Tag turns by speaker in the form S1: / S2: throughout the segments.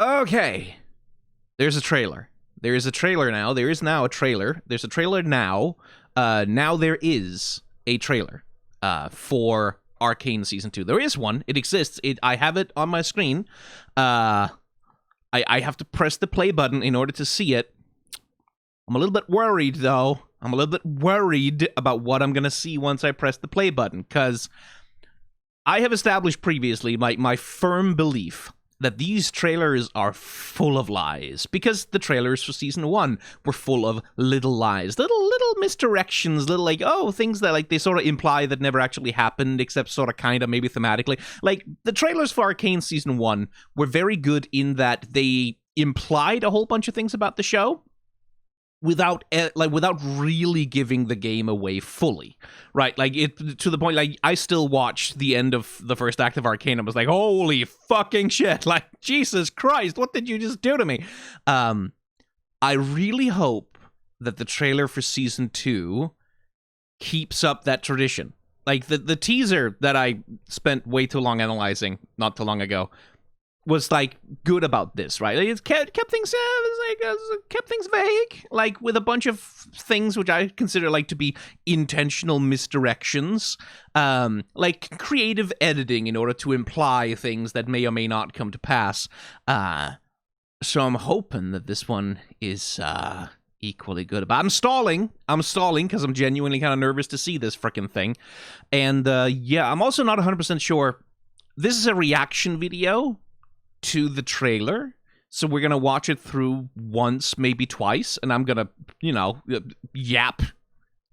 S1: Okay. There's a trailer. There is a trailer now. There is now a trailer. There's a trailer now. Now there is a trailer for Arcane Season 2. There is one. It exists. I have it on my screen. I have to press the play button in order to see it. I'm a little bit worried, though. I'm a little bit worried about what I'm going to see once I press the play button, because I have established previously my firm belief that these trailers are full of lies, because the trailers for Season 1 were full of little lies, little misdirections, little, like, things that, like, they sort of imply that never actually happened, except sort of kind of maybe thematically. Like, the trailers for Arcane Season 1 were very good in that they implied a whole bunch of things about the show, without really giving the game away fully, right? Like, it to the point, like, I still watched the end of the first act of Arcane and was like, holy fucking shit, like, Jesus Christ, what did you just do to me? I really hope that the trailer for Season 2 keeps up that tradition. Like, the teaser that I spent way too long analyzing not too long ago was, like, good about this, right? Like, it kept things vague, like, with a bunch of things which I consider, like, to be intentional misdirections, like creative editing in order to imply things that may or may not come to pass. So I'm hoping that this one is equally good. But I'm stalling because I'm genuinely kind of nervous to see this frickin' thing. And yeah, I'm also not 100% sure. This is a reaction video to the trailer, so we're gonna watch it through once, maybe twice, and I'm gonna, yap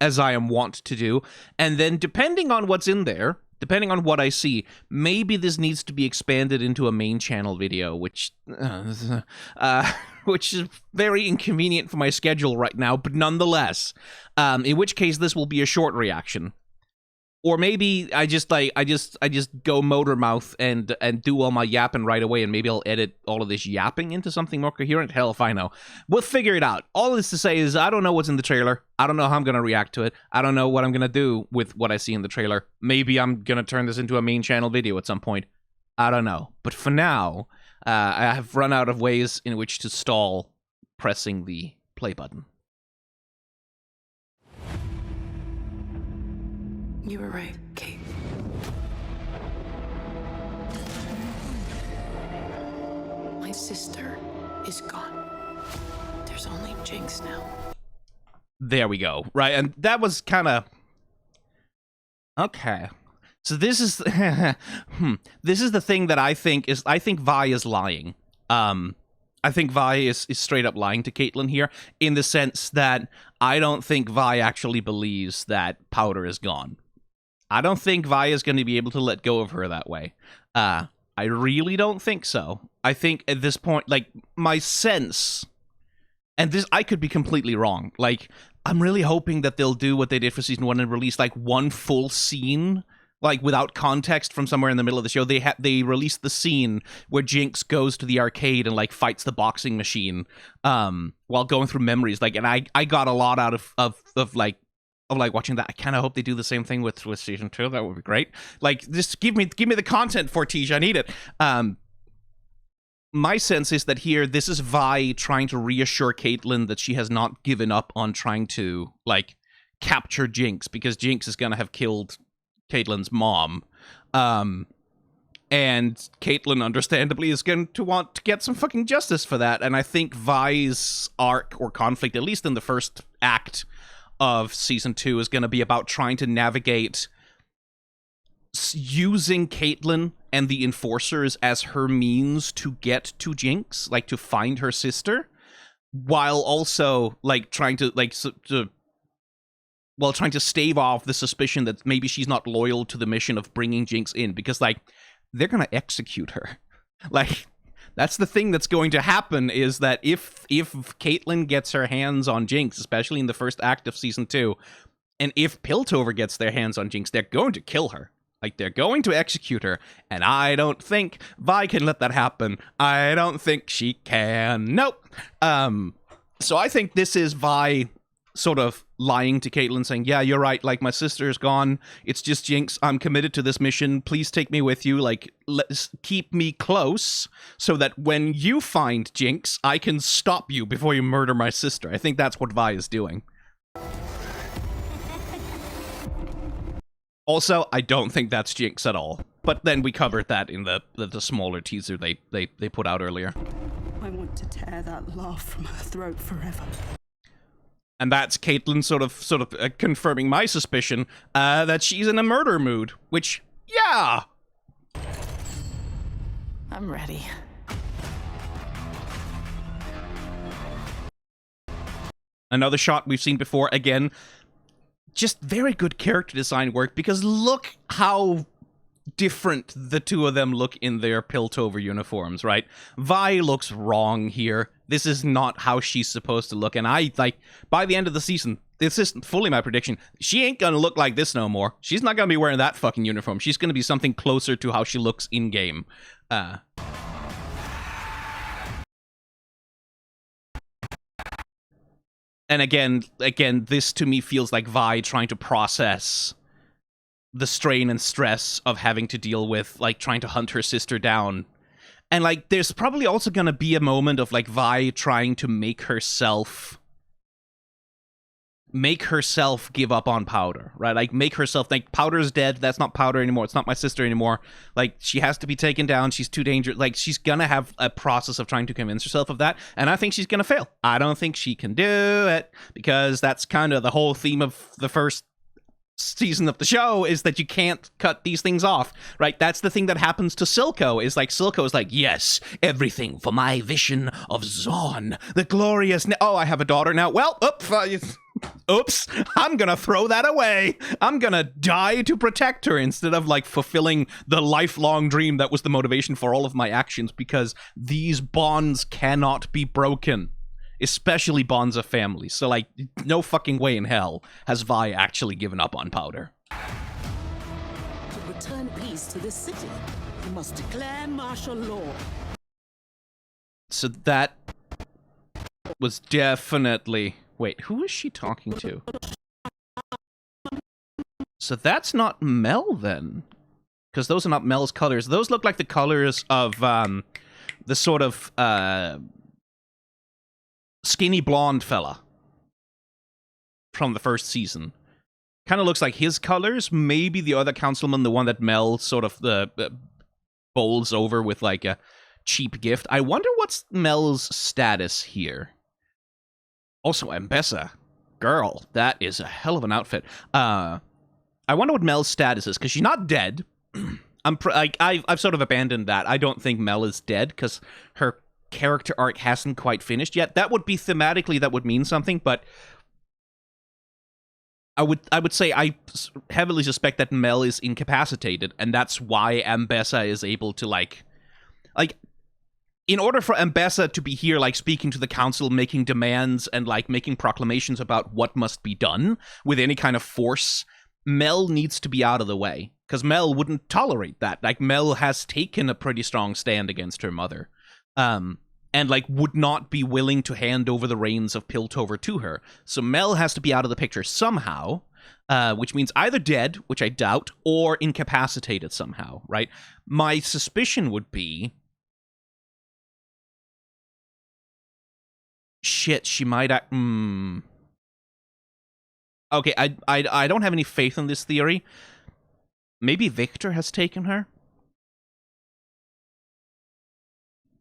S1: as I am wont to do, and then depending on what's in there, depending on what I see, maybe this needs to be expanded into a main channel video, which is very inconvenient for my schedule right now, but nonetheless, in which case this will be a short reaction. Or maybe I just go motor mouth and do all my yapping right away, and maybe I'll edit all of this yapping into something more coherent. Hell if I know. We'll figure it out. All this to say is I don't know what's in the trailer. I don't know how I'm going to react to it. I don't know what I'm going to do with what I see in the trailer. Maybe I'm going to turn this into a main channel video at some point. I don't know. But for now, I have run out of ways in which to stall pressing the play button.
S2: You were right, Kate. My sister is gone. There's only Jinx now.
S1: There we go. Right, and that was kind of... Okay. So this is... This is the thing that I think is... I think Vi is lying. I think Vi is straight up lying to Caitlyn here, in the sense that I don't think Vi actually believes that Powder is gone. I don't think Vi is going to be able to let go of her that way. I really don't think so. I think at this point, like, my sense, and this, I could be completely wrong, like, I'm really hoping that they'll do what they did for Season 1 and release, like, one full scene, like, without context from somewhere in the middle of the show. They released the scene where Jinx goes to the arcade and, like, fights the boxing machine while going through memories, like, and I got a lot out of watching that. I kind of hope they do the same thing with Season 2. That would be great. Like, just give me the content, Fortige. I need it. My sense is that here, this is Vi trying to reassure Caitlyn that she has not given up on trying to, like, capture Jinx, because Jinx is going to have killed Caitlyn's mom. And Caitlyn, understandably, is going to want to get some fucking justice for that. And I think Vi's arc or conflict, at least in the first act of Season 2, is going to be about trying to navigate using Caitlyn and the Enforcers as her means to get to Jinx, like, to find her sister, while also, like, trying to stave off the suspicion that maybe she's not loyal to the mission of bringing Jinx in, because, like, they're gonna execute her. Like, that's the thing that's going to happen, is that if Caitlyn gets her hands on Jinx, especially in the first act of Season 2, and if Piltover gets their hands on Jinx, they're going to kill her. Like, they're going to execute her, and I don't think Vi can let that happen. I don't think she can. Nope. So I think this is Vi sort of lying to Caitlyn, saying, yeah, you're right, like, my sister's gone, it's just Jinx, I'm committed to this mission, please take me with you, like, let's keep me close, so that when you find Jinx, I can stop you before you murder my sister. I think that's what Vi is doing. Also, I don't think that's Jinx at all. But then we covered that in the smaller teaser they put out earlier.
S3: I want to tear that laugh from her throat forever.
S1: And that's Caitlyn sort of confirming my suspicion that she's in a murder mood. Which, yeah!
S2: I'm ready.
S1: Another shot we've seen before, again, just very good character design work, because look how different the two of them look in their Piltover uniforms, right? Vi looks wrong here. This is not how she's supposed to look, and I, like, by the end of the season, this is fully my prediction, she ain't gonna look like this no more. She's not gonna be wearing that fucking uniform. She's gonna be something closer to how she looks in-game. And again, this to me feels like Vi trying to process the strain and stress of having to deal with, like, trying to hunt her sister down. And, like, there's probably also gonna be a moment of, like, Vi trying to make herself give up on Powder, right? Like, make herself think, Powder's dead, that's not Powder anymore, it's not my sister anymore. Like, she has to be taken down, she's too dangerous. Like, she's gonna have a process of trying to convince herself of that, and I think she's gonna fail. I don't think she can do it, because that's kind of the whole theme of the first season of the show, is that you can't cut these things off, right? That's the thing that happens to Silco, is like, Silco is like, yes, everything for my vision of Zaun, the glorious... oh, I have a daughter now. Well, oops, I'm gonna throw that away. I'm gonna die to protect her, instead of, like, fulfilling the lifelong dream that was the motivation for all of my actions, because these bonds cannot be broken. Especially bonds of family. So, like, no fucking way in hell has Vi actually given up on Powder.
S3: To return peace to this city, you must declare martial law.
S1: So that was definitely... wait, who is she talking to? So that's not Mel, then? Because those are not Mel's colors. Those look like the colors of, the sort of, skinny blonde fella from the first season. Kind of looks like his colors. Maybe the other councilman, the one that Mel sort of bowls over with, like, a cheap gift. I wonder what's Mel's status here. Also, Ambessa. Girl, that is a hell of an outfit. I wonder what Mel's status is, because she's not dead. I've sort of abandoned that. I don't think Mel is dead, because her character arc hasn't quite finished yet. That would be thematically, that would mean something, but I would say I heavily suspect that Mel is incapacitated, and that's why Ambessa is able to, like, in order for Ambessa to be here, like, speaking to the council, making demands, and, like, making proclamations about what must be done with any kind of force, Mel needs to be out of the way, because Mel wouldn't tolerate that. Like, Mel has taken a pretty strong stand against her mother. And, like, would not be willing to hand over the reins of Piltover to her. So Mel has to be out of the picture somehow, which means either dead, which I doubt, or incapacitated somehow, right? My suspicion would be... shit, she might act... Okay, I don't have any faith in this theory. Maybe Victor has taken her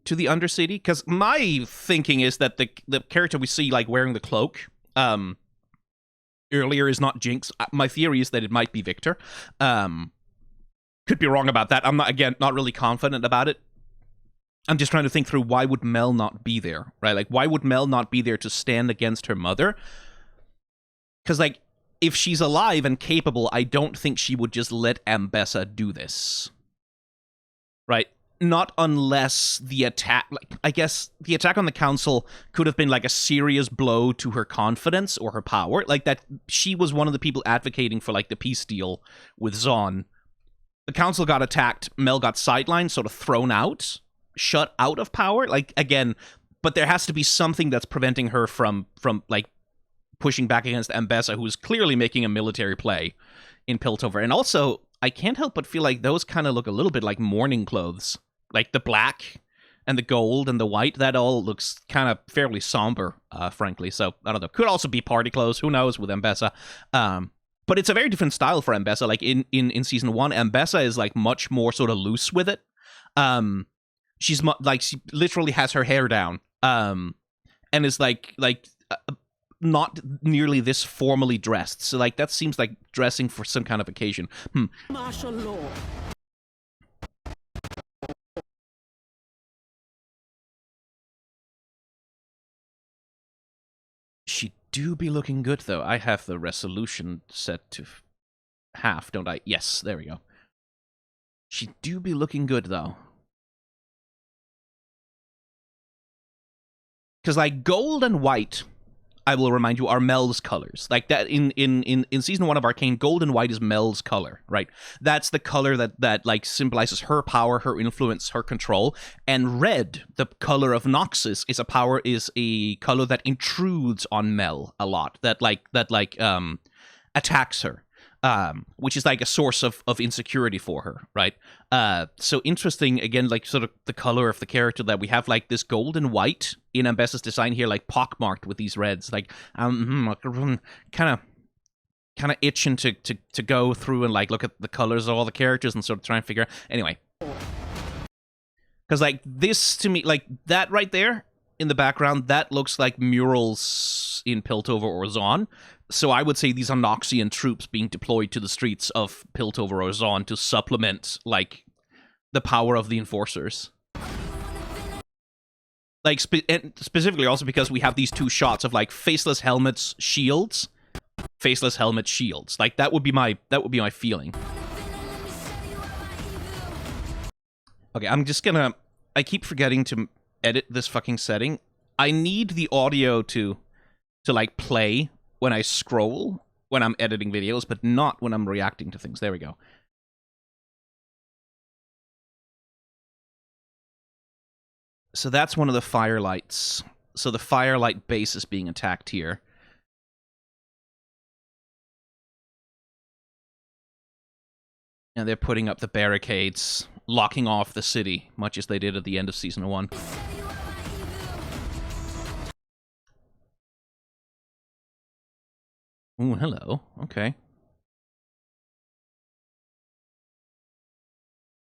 S1: to the Undercity, because my thinking is that the character we see, like, wearing the cloak earlier is not Jinx. My theory is that it might be Victor. Could be wrong about that. I'm not really confident about it. I'm just trying to think through, why would Mel not be there, right? Like, why would Mel not be there to stand against her mother? Because, like, if she's alive and capable, I don't think she would just let Ambessa do this, right? Not unless the attack, like, I guess the attack on the council could have been, like, a serious blow to her confidence or her power. Like, that she was one of the people advocating for, like, the peace deal with Zaun. The council got attacked, Mel got sidelined, sort of thrown out, shut out of power. Like, again, but there has to be something that's preventing her from like, pushing back against Ambessa, who's clearly making a military play in Piltover. And also, I can't help but feel like those kind of look a little bit like mourning clothes. Like the black and the gold and the white, that all looks kind of fairly somber, frankly. So, I don't know. Could also be party clothes. Who knows with Ambessa. But it's a very different style for Ambessa. Like, in Season 1, Ambessa is, like, much more sort of loose with it. She's, like, she literally has her hair down. And is, like not nearly this formally dressed. So, like, that seems like dressing for some kind of occasion.
S3: Martial law.
S1: She do be looking good, though. I have the resolution set to half, don't I? Yes, there we go. She do be looking good, though. Because, like, gold and white, I will remind you, are Mel's colors. Like, that in Season 1 of Arcane, gold and white is Mel's color, right? That's the color that like, symbolizes her power, her influence, her control. And red, the color of Noxus, is a color that intrudes on Mel a lot. That attacks her. Which is like a source of insecurity for her, right? So interesting, again, like sort of the color of the character that we have, like this gold and white in Ambessa's design here, like pockmarked with these reds, like kind of itching to go through and like look at the colors of all the characters and sort of try and figure out. Anyway, because like this to me, like that right there in the background, that looks like murals in Piltover or Zaun. So I would say these are Noxian troops being deployed to the streets of Piltover or Zaun to supplement, like, the power of the Enforcers. Like, specifically also because we have these two shots of, like, faceless helmets, shields. Faceless helmet, shields. Like, that would be my feeling. Okay, I'm just gonna... I keep forgetting to edit this fucking setting. I need the audio to like, play when I scroll, when I'm editing videos, but not when I'm reacting to things. There we go. So that's one of the firelights. So the firelight base is being attacked here. And they're putting up the barricades, locking off the city, much as they did at the end of Season 1. Ooh, hello. Okay.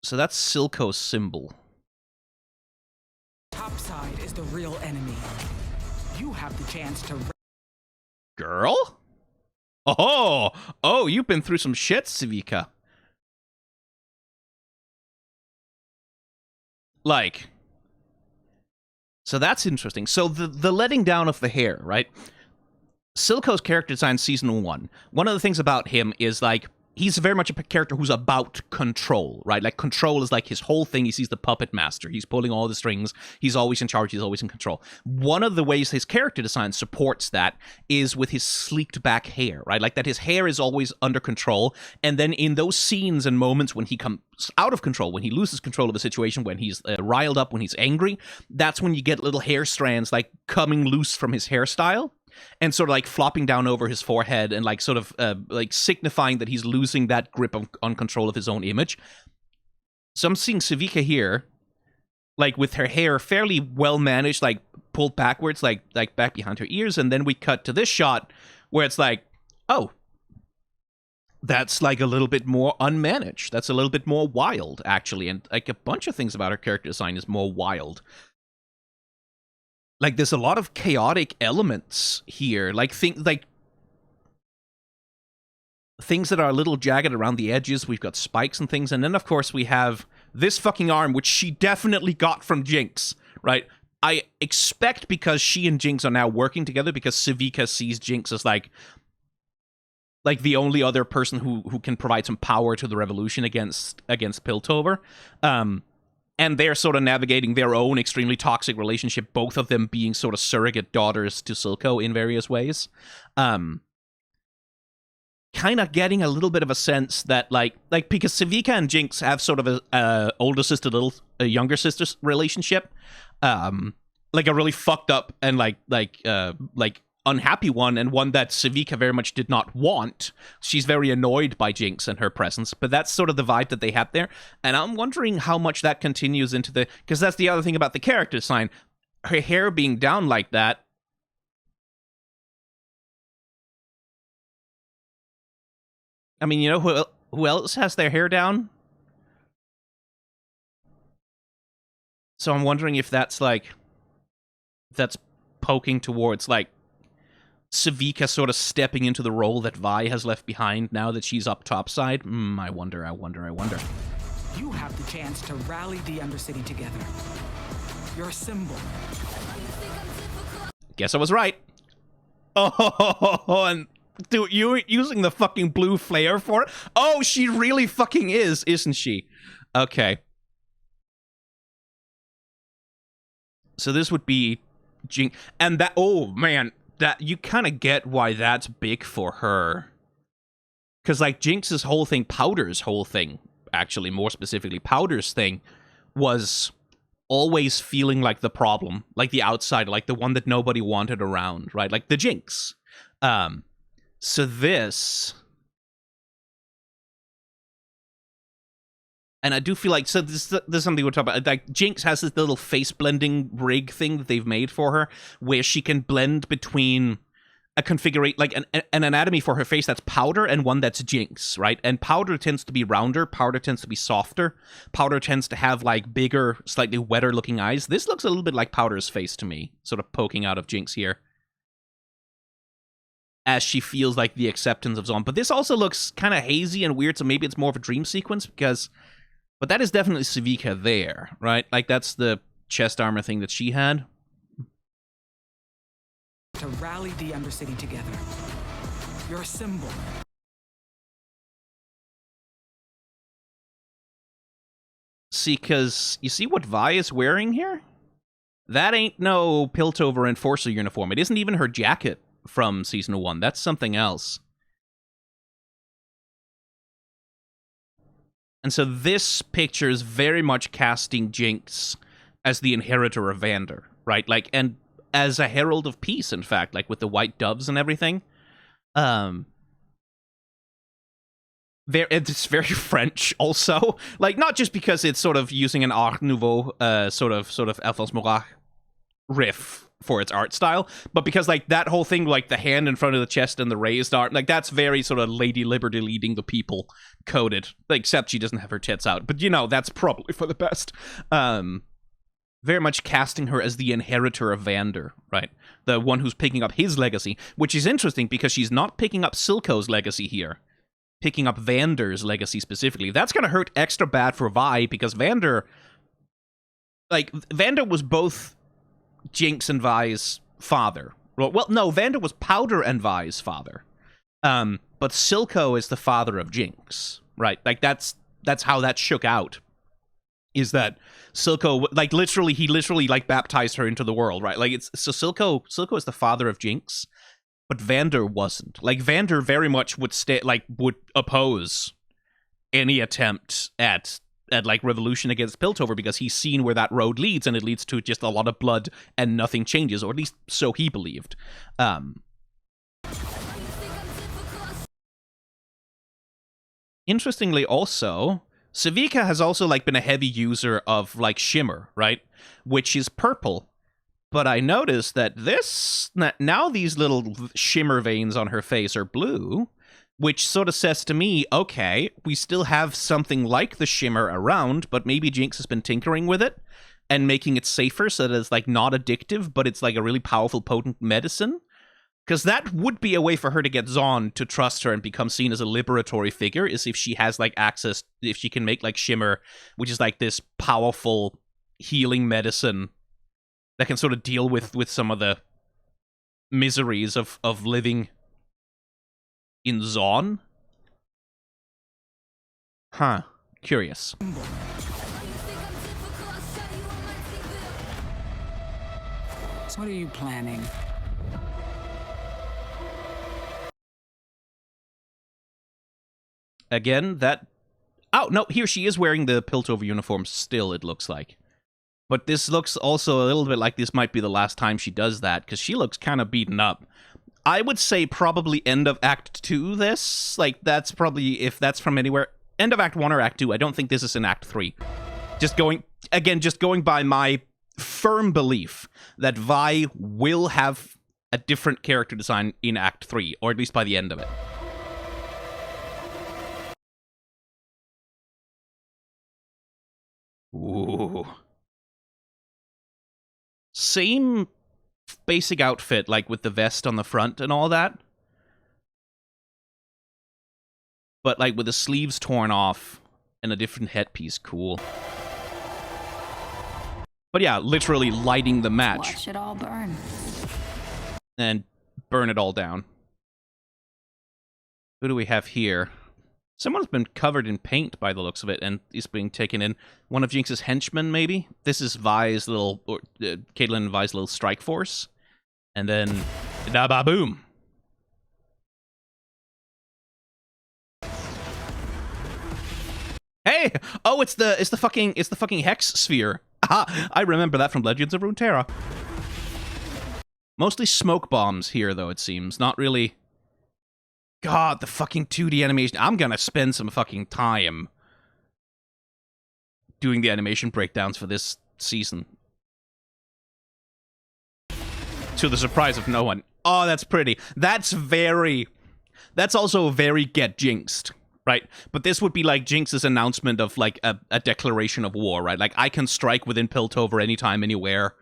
S1: So that's Silco's symbol.
S4: Topside is the real enemy. You have the chance to...
S1: Girl? Oh, you've been through some shit, Civica. Like... So that's interesting. So the letting down of the hair, right? Silco's character design Season 1, one of the things about him is, like, he's very much a character who's about control, right? Like, control is, like, his whole thing. He's the puppet master. He's pulling all the strings. He's always in charge. He's always in control. One of the ways his character design supports that is with his sleeked back hair, right? Like, that his hair is always under control. And then in those scenes and moments when he comes out of control, when he loses control of a situation, when he's riled up, when he's angry, that's when you get little hair strands, like, coming loose from his hairstyle. And sort of like flopping down over his forehead and like sort of like signifying that he's losing that grip on control of his own image. So I'm seeing Civica here, like with her hair fairly well managed, like pulled backwards, like back behind her ears. And then we cut to this shot where it's like, oh, that's like a little bit more unmanaged. That's a little bit more wild, actually. And like a bunch of things about her character design is more wild. Like, there's a lot of chaotic elements here. Like, things that are a little jagged around the edges. We've got spikes and things. And then, of course, we have this fucking arm, which she definitely got from Jinx, right? I expect because she and Jinx are now working together, because Civica sees Jinx as, like the only other person who can provide some power to the revolution against Piltover. And they're sort of navigating their own extremely toxic relationship, both of them being sort of surrogate daughters to Silco in various ways. Kind of getting a little bit of a sense that, like because Civica and Jinx have sort of a older sister, younger sister relationship. Like a really fucked up and like unhappy one, and one that Sevika very much did not want. She's very annoyed by Jinx and her presence, but that's sort of the vibe that they have there. And I'm wondering how much that continues into the... Because that's the other thing about the character design. Her hair being down like that. I mean, you know who else has their hair down? So I'm wondering if that's like... That's poking towards, like, Sevika sort of stepping into the role that Vi has left behind now that she's up topside. I wonder.
S4: You have the chance to rally the Undercity together. Your symbol.
S1: Guess I was right. Oh, and dude, you using the fucking blue flare for it? Oh, she really fucking is, isn't she? Okay. So this would be Jinx, and that, oh man, that you kind of get why that's big for her. Because like Jinx's whole thing, Powder's whole thing, actually more specifically Powder's thing, was always feeling like the problem, like the outsider, like the one that nobody wanted around, right? Like the Jinx. So this... And I do feel like, so this is something we'll talk about, like Jinx has this little face blending rig thing that they've made for her, where she can blend between a configuration, like an anatomy for her face that's Powder and one that's Jinx, right? And Powder tends to be rounder, Powder tends to be softer, Powder tends to have like bigger, slightly wetter looking eyes. This looks a little bit like Powder's face to me, sort of poking out of Jinx here, as she feels like the acceptance of Zon. But this also looks kind of hazy and weird, so maybe it's more of a dream sequence, because... But that is definitely Sevika there, right? Like, that's the chest armor thing that she had.
S4: To rally the Undercity together. Your symbol.
S1: See, because you see what Vi is wearing here? That ain't no Piltover Enforcer uniform. It isn't even her jacket from Season 1. That's something else. And so this picture is very much casting Jinx as the inheritor of Vander, right? Like, and as a herald of peace, in fact, like with the white doves and everything. It's very French, also. Like, not just because it's sort of using an Art Nouveau, sort of Alphonse Murat riff for its art style, but because, like, that whole thing, like, the hand in front of the chest and the raised arm, like, that's very sort of Lady Liberty leading the people coded, like, except she doesn't have her tits out, but, you know, that's probably for the best. Very much casting her as the inheritor of Vander, right? The one who's picking up his legacy, which is interesting because she's not picking up Silco's legacy here, picking up Vander's legacy specifically. That's gonna hurt extra bad for Vi, because Vander, like, Vander was both Jinx and Vi's father. Well, no, Vander was Powder and Vi's father. But Silco is the father of Jinx, right? Like, that's how that shook out. Is that Silco, like, he literally, like, baptized her into the world, right? Like, so Silco is the father of Jinx, but Vander wasn't. Like, Vander very much would would oppose any attempt at like revolution against Piltover, because he's seen where that road leads, and it leads to just a lot of blood and nothing changes, or at least so he believed. Interestingly, also, Sevika has also, like, been a heavy user of, like, shimmer, right? Which is purple. But I noticed that now these little shimmer veins on her face are blue, which sort of says to me, okay, we still have something like the shimmer around, but maybe Jinx has been tinkering with it and making it safer so that it's, like, not addictive, but it's, like, a really powerful, potent medicine. Because that would be a way for her to get Zon to trust her and become seen as a liberatory figure, is if she has, like, access, if she can make, like, shimmer, which is, like, this powerful healing medicine that can sort of deal with some of the miseries of living in Zon? Huh. Curious.
S4: So what are you planning?
S1: Again, that... Oh, no, here she is wearing the Piltover uniform still, it looks like. But this looks also a little bit like this might be the last time she does that, because she looks kind of beaten up. I would say probably end of Act 2 this. Like, that's probably, if that's from anywhere, end of Act 1 or Act 2. I don't think this is in Act 3. Just going by my firm belief that Vi will have a different character design in Act 3, or at least by the end of it. Ooh. Same basic outfit, like with the vest on the front and all that. But like with the sleeves torn off and a different headpiece. Cool. But yeah, literally lighting the match.
S5: Watch it all burn.
S1: And burn it all down. Who do we have here? Someone's been covered in paint by the looks of it, and is being taken in. One of Jinx's henchmen, maybe? This is Vi's little, Caitlyn and Vi's little strike force. And then, da-ba-boom. Hey! Oh, it's the fucking Hex Sphere. Aha! I remember that from Legends of Runeterra. Mostly smoke bombs here, though, it seems. Not really... God, the fucking 2D animation. I'm gonna spend some fucking time doing the animation breakdowns for this season. To the surprise of no one. Oh, that's pretty. That's also very get jinxed, right? But this would be like Jinx's announcement of like a declaration of war, right? Like, I can strike within Piltover anytime, anywhere.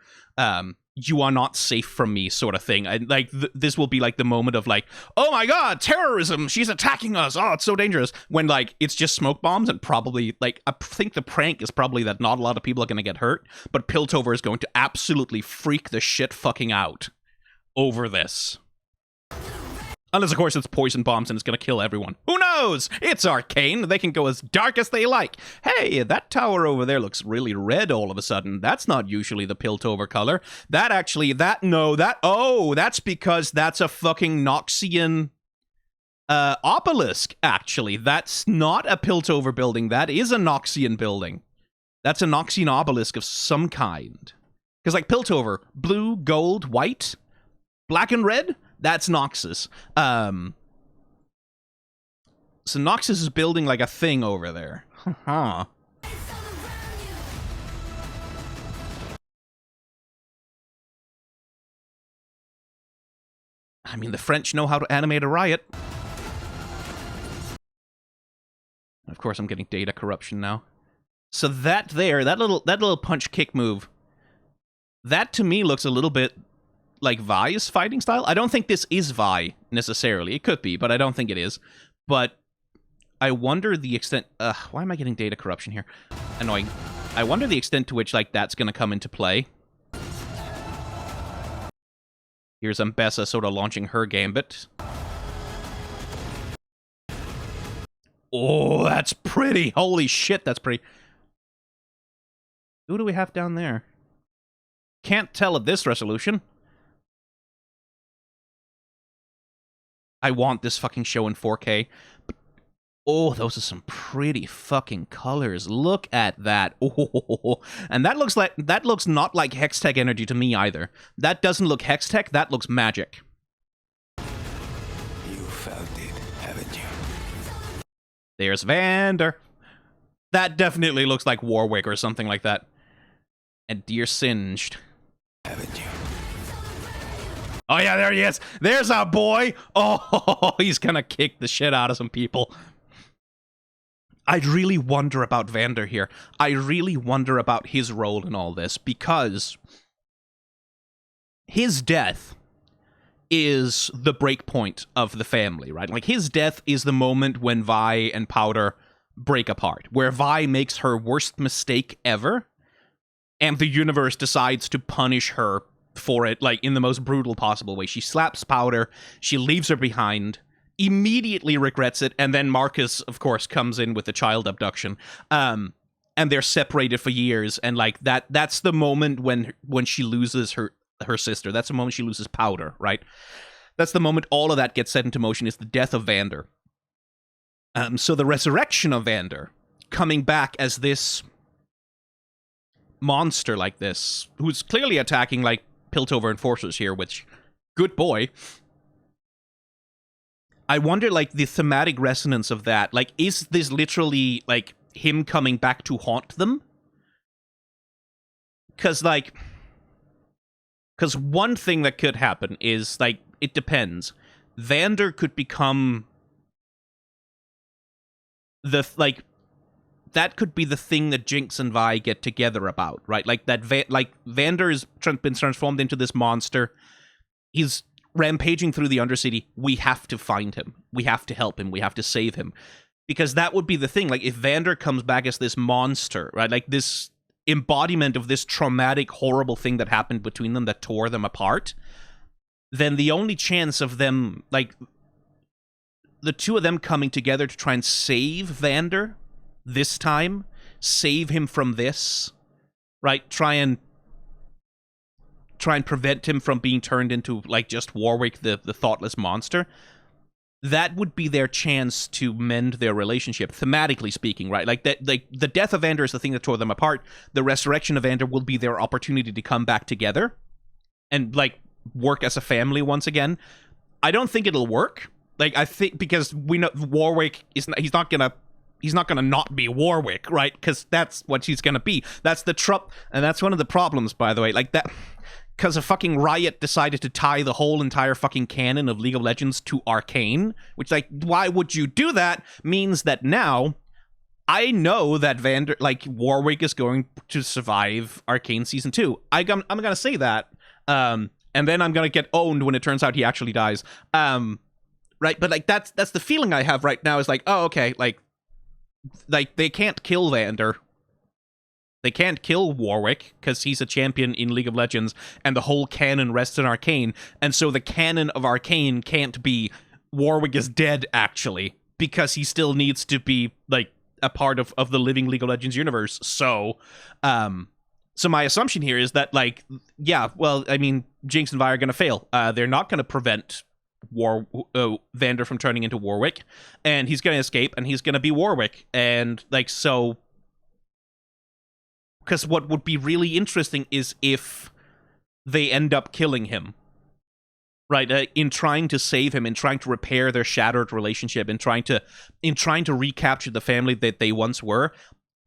S1: You are not safe from me, sort of thing. And like this will be like the moment of like, oh my god, terrorism! She's attacking us! Oh, it's so dangerous. When like it's just smoke bombs, and probably like I think the prank is probably that not a lot of people are gonna get hurt, but Piltover is going to absolutely freak the shit fucking out over this. Unless, of course, it's poison bombs and it's gonna kill everyone. Who knows? It's Arcane. They can go as dark as they like. Hey, that tower over there looks really red all of a sudden. That's not usually the Piltover color. That's because that's a fucking Noxian obelisk, actually. That's not a Piltover building. That is a Noxian building. That's a Noxian obelisk of some kind. Because, like, Piltover, blue, gold, white, black and red... That's Noxus. So Noxus is building like a thing over there. Huh. I mean, the French know how to animate a riot. Of course, I'm getting data corruption now. So that little punch kick move, that to me looks a little bit like Vi's fighting style. I don't think this is Vi, necessarily. It could be, but I don't think it is. But I wonder the extent... why am I getting data corruption here? Annoying. I wonder the extent to which, like, that's going to come into play. Here's Ambessa sort of launching her gambit. Oh, that's pretty! Holy shit, that's pretty. Who do we have down there? Can't tell at this resolution. I want this fucking show in 4K. But, oh, those are some pretty fucking colors. Look at that. Oh, and that looks not like Hextech energy to me either. That doesn't look Hextech, that looks magic.
S6: You felt it, haven't you?
S1: There's Vander. That definitely looks like Warwick or something like that. And Dear Singed.
S6: Haven't you?
S1: Oh yeah, there he is. There's our boy. Oh, he's gonna kick the shit out of some people. I really wonder about Vander here. I really wonder about his role in all this, because his death is the breakpoint of the family, right? Like, his death is the moment when Vi and Powder break apart, where Vi makes her worst mistake ever, and the universe decides to punish her for it, like, in the most brutal possible way. She slaps Powder, she leaves her behind, immediately regrets it, and then Marcus, of course, comes in with the child abduction. And they're separated for years, and, like, that's the moment when she loses her sister. That's the moment she loses Powder, right? That's the moment all of that gets set into motion, is the death of Vander. So the resurrection of Vander, coming back as this monster like this, who's clearly attacking, like, Piltover enforcers here, which, good boy. I wonder, like, the thematic resonance of that. Like, is this literally, like, him coming back to haunt them? Because one thing that could happen is, like, it depends. Vander could become that could be the thing that Jinx and Vi get together about, right? Like, Vander has been transformed into this monster. He's rampaging through the Undercity. We have to find him. We have to help him. We have to save him. Because that would be the thing. Like, if Vander comes back as this monster, right? Like, this embodiment of this traumatic, horrible thing that happened between them that tore them apart, then the only chance of them, like, the two of them coming together to try and save Vander this time, save him from this, right? Try and prevent him from being turned into, like, just Warwick, the thoughtless monster. That would be their chance to mend their relationship, thematically speaking, right? Like, that, like, the death of Vander is the thing that tore them apart. The resurrection of Vander will be their opportunity to come back together and, like, work as a family once again. I don't think it'll work. Like, I think, because we know Warwick is he's not gonna not be Warwick, right? Because that's what she's gonna be. That's the and that's one of the problems, by the way. Like, that, because a fucking Riot decided to tie the whole entire fucking canon of League of Legends to Arcane, which, like, why would you do that? Means that now I know that Warwick is going to survive Arcane Season 2. I'm gonna say that, and then I'm gonna get owned when it turns out he actually dies. Right? But, like, that's the feeling I have right now, is like, oh, okay, like, they can't kill Vander. They can't kill Warwick, because he's a champion in League of Legends, and the whole canon rests in Arcane, and so the canon of Arcane can't be Warwick is dead, actually, because he still needs to be, like, a part of the living League of Legends universe. So my assumption here is that, like, yeah, well, I mean, Jinx and Vi are going to fail. They're not going to prevent Vander from turning into Warwick, and he's going to escape, and he's going to be Warwick, and, like, so, because what would be really interesting is if they end up killing him, right? In trying to save him, in trying to repair their shattered relationship, in trying to recapture the family that they once were.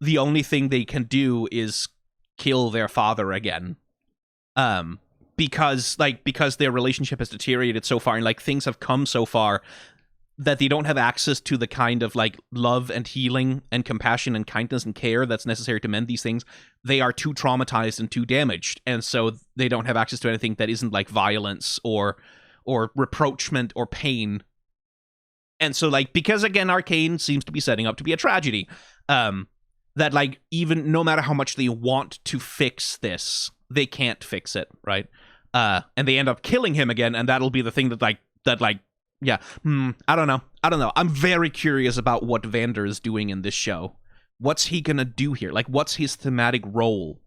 S1: The only thing they can do is kill their father again, because their relationship has deteriorated so far, and, like, things have come so far that they don't have access to the kind of, like, love and healing and compassion and kindness and care that's necessary to mend these things. They are too traumatized and too damaged, and so they don't have access to anything that isn't, like, violence or reproachment or pain. And so, like, because, again, Arcane seems to be setting up to be a tragedy, that, like, even no matter how much they want to fix this, they can't fix it, right? And they end up killing him again, and that'll be the thing that yeah, I don't know. I'm very curious about what Vander is doing in this show. What's he gonna do here? Like, what's his thematic role?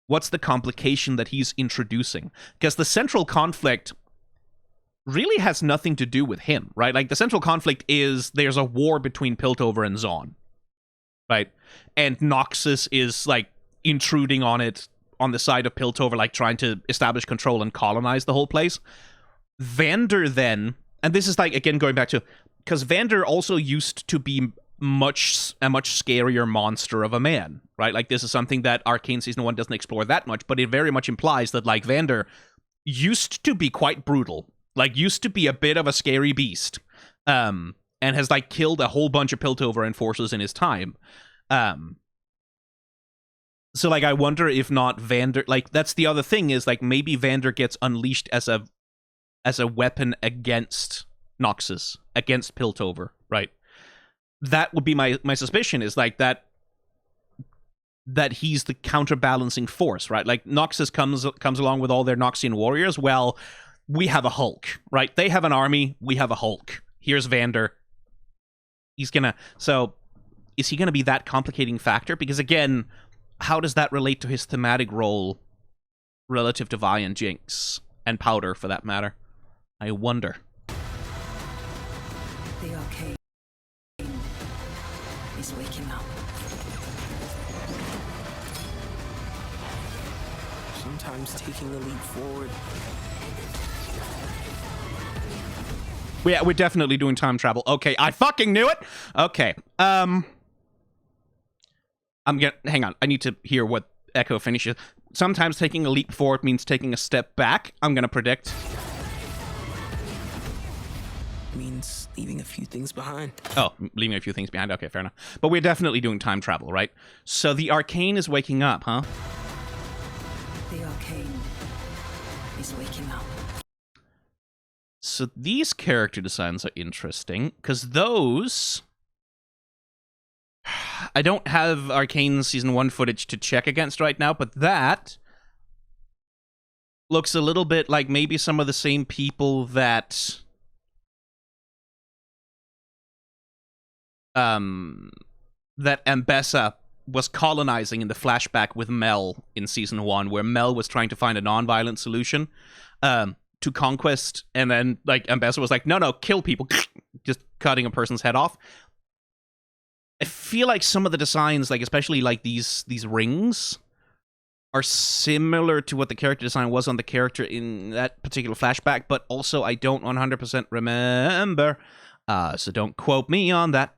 S1: What's the complication that he's introducing? Because the central conflict really has nothing to do with him, right? Like, the central conflict is there's a war between Piltover and Zaun, right? And Noxus is, like, intruding on the side of Piltover, like, trying to establish control and colonize the whole place. Vander then, and this is, like, again, going back to, because Vander also used to be a much scarier monster of a man, right? Like, this is something that Arcane Season 1 doesn't explore that much, but it very much implies that, like, Vander used to be quite brutal, like, used to be a bit of a scary beast, and has, like, killed a whole bunch of Piltover enforcers in his time. So, like, I wonder if not Vander, like, that's the other thing, is, like, maybe Vander gets unleashed as a weapon against Noxus, against Piltover, right? That would be my suspicion, is, like, that he's the counterbalancing force, right? Like, Noxus comes along with all their Noxian warriors. Well, we have a Hulk, right? They have an army, we have a Hulk. Here's Vander. So, is he gonna be that complicating factor? Because, again, how does that relate to his thematic role relative to Vi and Jinx? And Powder, for that matter. I wonder.
S5: The Arcane is waking up.
S6: Sometimes taking a leap forward
S1: We're definitely doing time travel. Okay, I fucking knew it. Okay. I'm gonna hang on. I need to hear what Echo finishes. Sometimes taking a leap forward means taking a step back. I'm gonna predict.
S5: Means leaving a few things behind.
S1: Oh, leaving a few things behind. Okay, fair enough. But we're definitely doing time travel, right? So the Arcane is waking up, huh?
S7: The Arcane is waking up.
S1: So these character designs are interesting, because those... I don't have Arcane Season 1 footage to check against right now, but that looks a little bit like maybe some of the same people that... that Ambessa was colonizing in the flashback with Mel in Season 1, where Mel was trying to find a non-violent solution to conquest, and then, like, Ambessa was like, no, kill people, just cutting a person's head off. I feel like some of the designs, like, especially, like, these rings, are similar to what the character design was on the character in that particular flashback, but also I don't 100% remember, so don't quote me on that.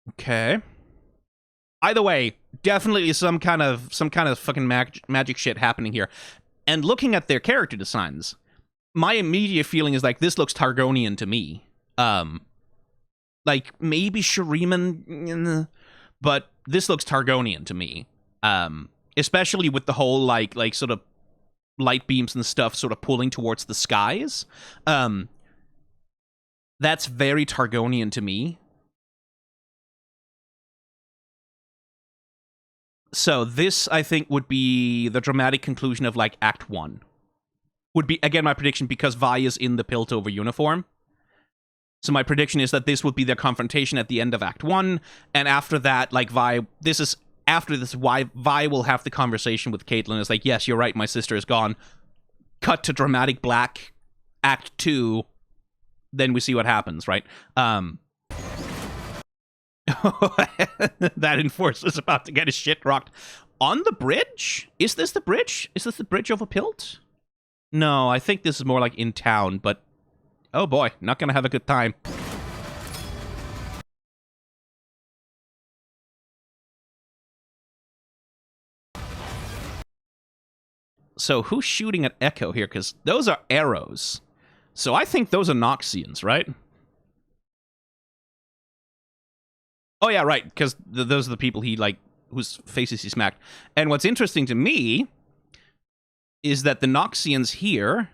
S1: Okay. Either way, definitely some kind of fucking magic shit happening here. And looking at their character designs, my immediate feeling is like, this looks Targonian to me. Like maybe Shuriman, but this looks Targonian to me. Especially with the whole like sort of light beams and stuff sort of pulling towards the skies. That's very Targonian to me. So this, I think, would be the dramatic conclusion of, like, Act 1. Would be, again, my prediction, because Vi is in the Piltover uniform. So my prediction is that this would be their confrontation at the end of Act 1, and after that, like, Vi will have the conversation with Caitlyn. It's like, yes, you're right, my sister is gone. Cut to dramatic black, Act 2, then we see what happens, right? That enforcer's about to get his shit rocked. On the bridge? Is this the bridge? Is this the bridge over Pilt? No, I think this is more like in town, but... oh boy, not gonna have a good time. So who's shooting at Echo here? Because those are arrows. So I think those are Noxians, right? Oh yeah, right, because those are the people he, like, whose faces he smacked. And what's interesting to me is that the Noxians here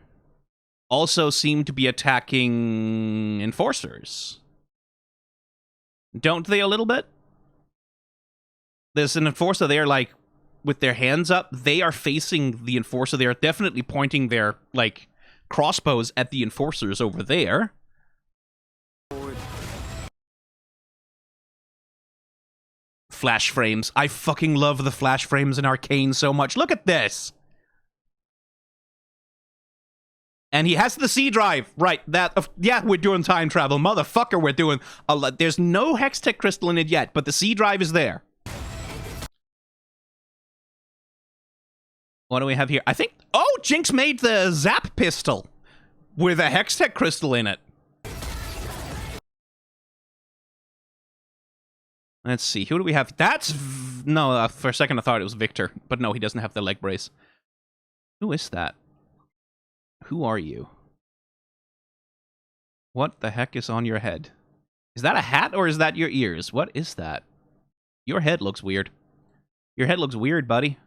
S1: also seem to be attacking enforcers. Don't they a little bit? There's an enforcer there, like, with their hands up. They are facing the enforcer. They are definitely pointing their, like, crossbows at the enforcers over there. Flash frames. I fucking love the flash frames in Arcane so much. Look at this! And he has the C drive. Right, that... yeah, we're doing time travel. Motherfucker, we're doing... there's no Hextech crystal in it yet, but the C drive is there. What do we have here? I think... oh, Jinx made the Zap pistol with a Hextech crystal in it. Let's see. Who do we have? That's... no, for a second I thought it was Victor. But no, he doesn't have the leg brace. Who is that? Who are you? What the heck is on your head? Is that a hat or is that your ears? What is that? Your head looks weird. Your head looks weird, buddy.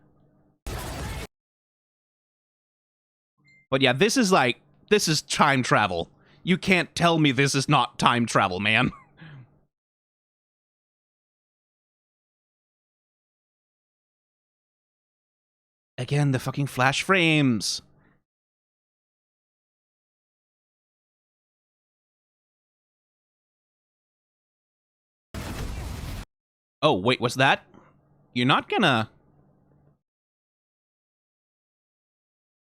S1: But yeah, this is like... this is time travel. You can't tell me this is not time travel, man. Again, the fucking flash frames. Oh, wait, what's that? You're not gonna...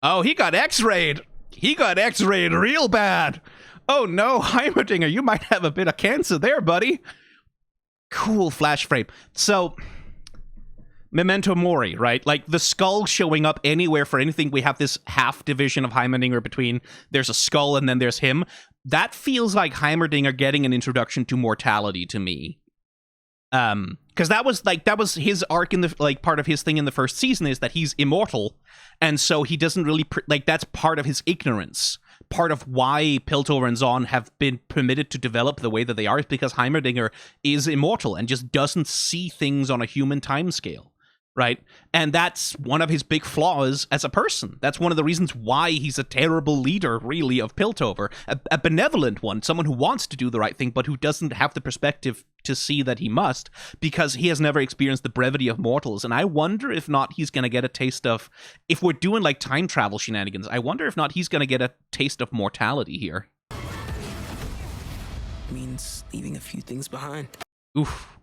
S1: oh, he got X-rayed! He got X-rayed real bad! Oh no, Heimerdinger, you might have a bit of cancer there, buddy! Cool flash frame. So... Memento Mori, right? Like, the skull showing up anywhere for anything. We have this half division of Heimerdinger between there's a skull and then there's him. That feels like Heimerdinger getting an introduction to mortality to me. Because that was his arc in the, like, part of his thing in the first season is that he's immortal, and so he doesn't really, like, that's part of his ignorance. Part of why Piltover and Zahn have been permitted to develop the way that they are is because Heimerdinger is immortal and just doesn't see things on a human timescale, right? And that's one of his big flaws as a person. That's one of the reasons why he's a terrible leader, really, of Piltover. A benevolent one, someone who wants to do the right thing, but who doesn't have the perspective to see that he must, because he has never experienced the brevity of mortals. And I wonder if not he's going to get a taste of, if we're doing, like, time travel shenanigans, I wonder if not he's going to get a taste of mortality here.
S5: Means leaving a few things behind.
S1: Oof.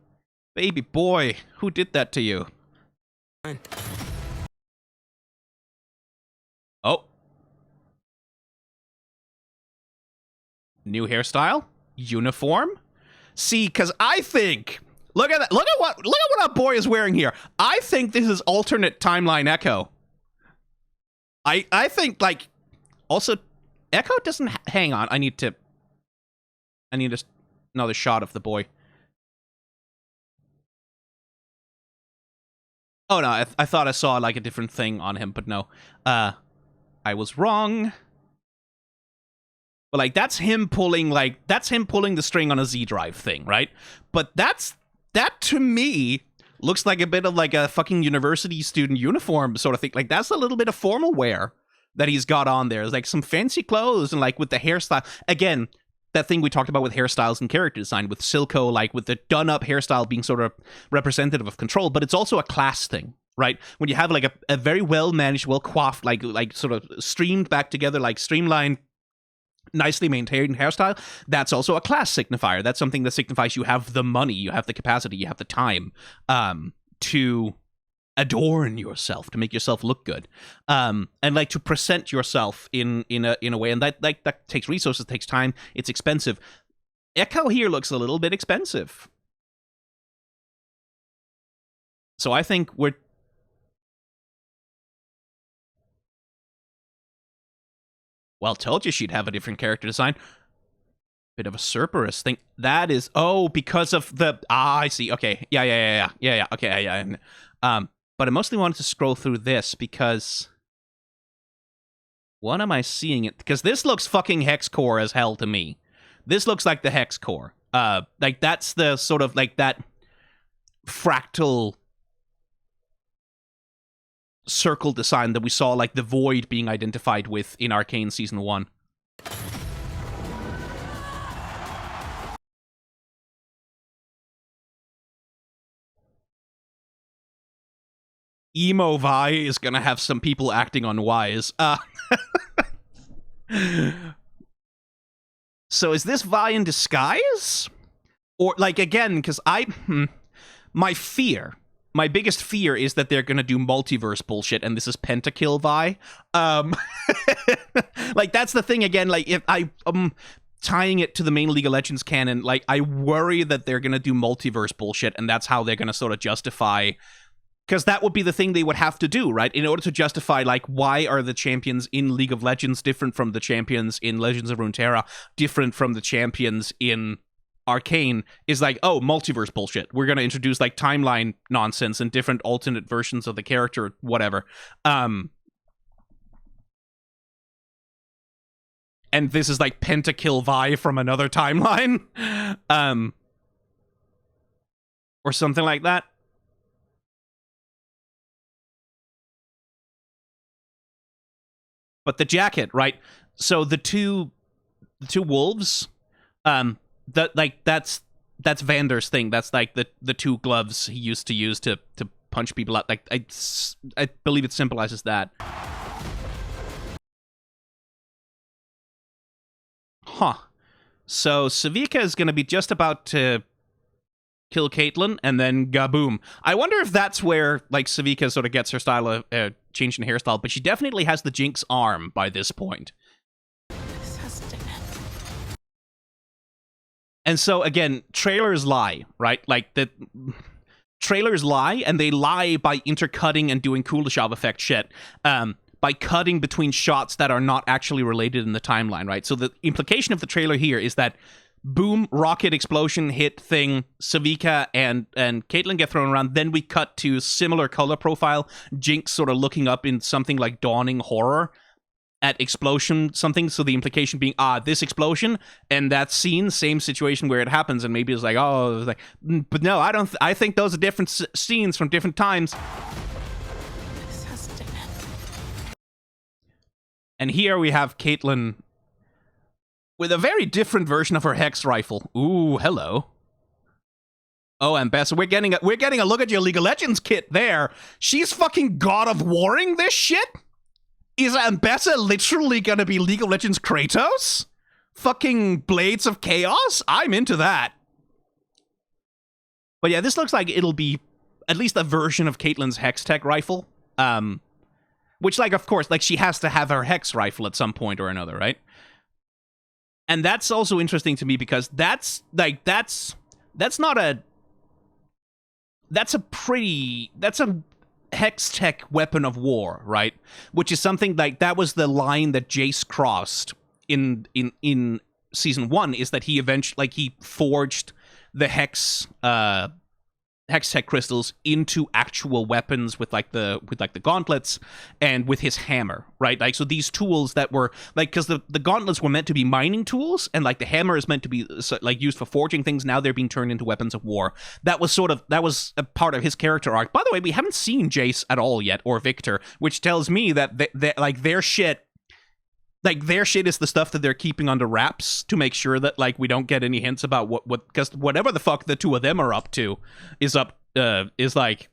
S1: Baby boy, who did that to you? Oh. New hairstyle? Uniform? See, because I think... Look at that. Look at what our boy is wearing here. I think this is alternate timeline Echo. I think, like... Also, Echo doesn't... Hang on, I need another shot of the boy. Oh, no, I thought I saw, like, a different thing on him, but no. I was wrong. But, like, that's him pulling the string on a Z-Drive thing, right? But that, to me, looks like a bit of, like, a fucking university student uniform sort of thing. Like, that's a little bit of formal wear that he's got on there. There's, like, some fancy clothes and, like, with the hairstyle. Again, that thing we talked about with hairstyles and character design, with Silco, like, with the done-up hairstyle being sort of representative of control, but it's also a class thing, right? When you have, like, a very well-managed, well-coiffed, like sort of streamed back together, like, streamlined, nicely maintained hairstyle, that's also a class signifier. That's something that signifies you have the money, you have the capacity, you have the time to adorn yourself, to make yourself look good, and, like, to present yourself in a way, and that takes resources, takes time, it's expensive. Echo here looks a little bit expensive, so I think we're... Well, told you she'd have a different character design. Bit of a Cerberus thing. That is... Oh, because of the... Ah, I see. Okay. Yeah. Okay, yeah. But I mostly wanted to scroll through this because... What am I seeing it? Because this looks fucking hex core as hell to me. This looks like the hex core. Like, that's the sort of, like, that fractal circle design that we saw, like, the void being identified with in Arcane Season 1. Emo Vi is gonna have some people acting unwise. So is this Vi in disguise? Or, like, again, because my biggest fear is that they're gonna do multiverse bullshit and this is Pentakill Vi. Like, that's the thing, again, like, if tying it to the main League of Legends canon, like, I worry that they're gonna do multiverse bullshit and that's how they're gonna sort of justify... Because that would be the thing they would have to do, right? In order to justify, like, why are the champions in League of Legends different from the champions in Legends of Runeterra, different from the champions in Arcane, is like, oh, multiverse bullshit. We're going to introduce, like, timeline nonsense and different alternate versions of the character, whatever. And this is, like, Pentakill Vi from another timeline. Or something like that. But the jacket, right? So the two wolves, that's Vander's thing. That's, like, the two gloves he used to use to punch people out. Like, I believe it symbolizes that. Huh. So Savika is going to be just about to kill Caitlyn, and then gaboom. I wonder if that's where, like, Savika sort of gets her style of change in hairstyle, but she definitely has the Jinx arm by this point. And so, again, trailers lie, right? Like, the trailers lie, and they lie by intercutting and doing Kuleshov effect shit. By cutting between shots that are not actually related in the timeline, right? So the implication of the trailer here is that boom, rocket explosion, hit thing, Savika and Caitlyn get thrown around, then we cut to similar color profile, Jinx sort of looking up in something like dawning horror at explosion something, so the implication being, this explosion, and that scene, same situation where it happens, and maybe it's like, but no, I think those are different scenes from different times.
S2: This has to end.
S1: And here we have Caitlyn with a very different version of her hex rifle. Ooh, hello. Oh, Ambessa, we're getting a look at your League of Legends kit there. She's fucking God of Warring this shit? Is Ambessa literally gonna be League of Legends Kratos? Fucking Blades of Chaos? I'm into that. But yeah, this looks like it'll be at least a version of Caitlyn's Hex Tech rifle. Which, like, of course, like, she has to have her Hex rifle at some point or another, right? And that's also interesting to me because that's a Hex Tech weapon of war, right? Which is something like, that was the line that Jace crossed in season 1, is that he eventually, like, he forged the Hex Tech crystals into actual weapons with the gauntlets and with his hammer, right? Like, so these tools that were like, because the gauntlets were meant to be mining tools, and like the hammer is meant to be like used for forging things. Now they're being turned into weapons of war. That was a part of his character arc. By the way, we haven't seen Jace at all yet, or Victor, which tells me that their shit is the stuff that they're keeping under wraps to make sure that, like, we don't get any hints about what because whatever the fuck the two of them are up to is like,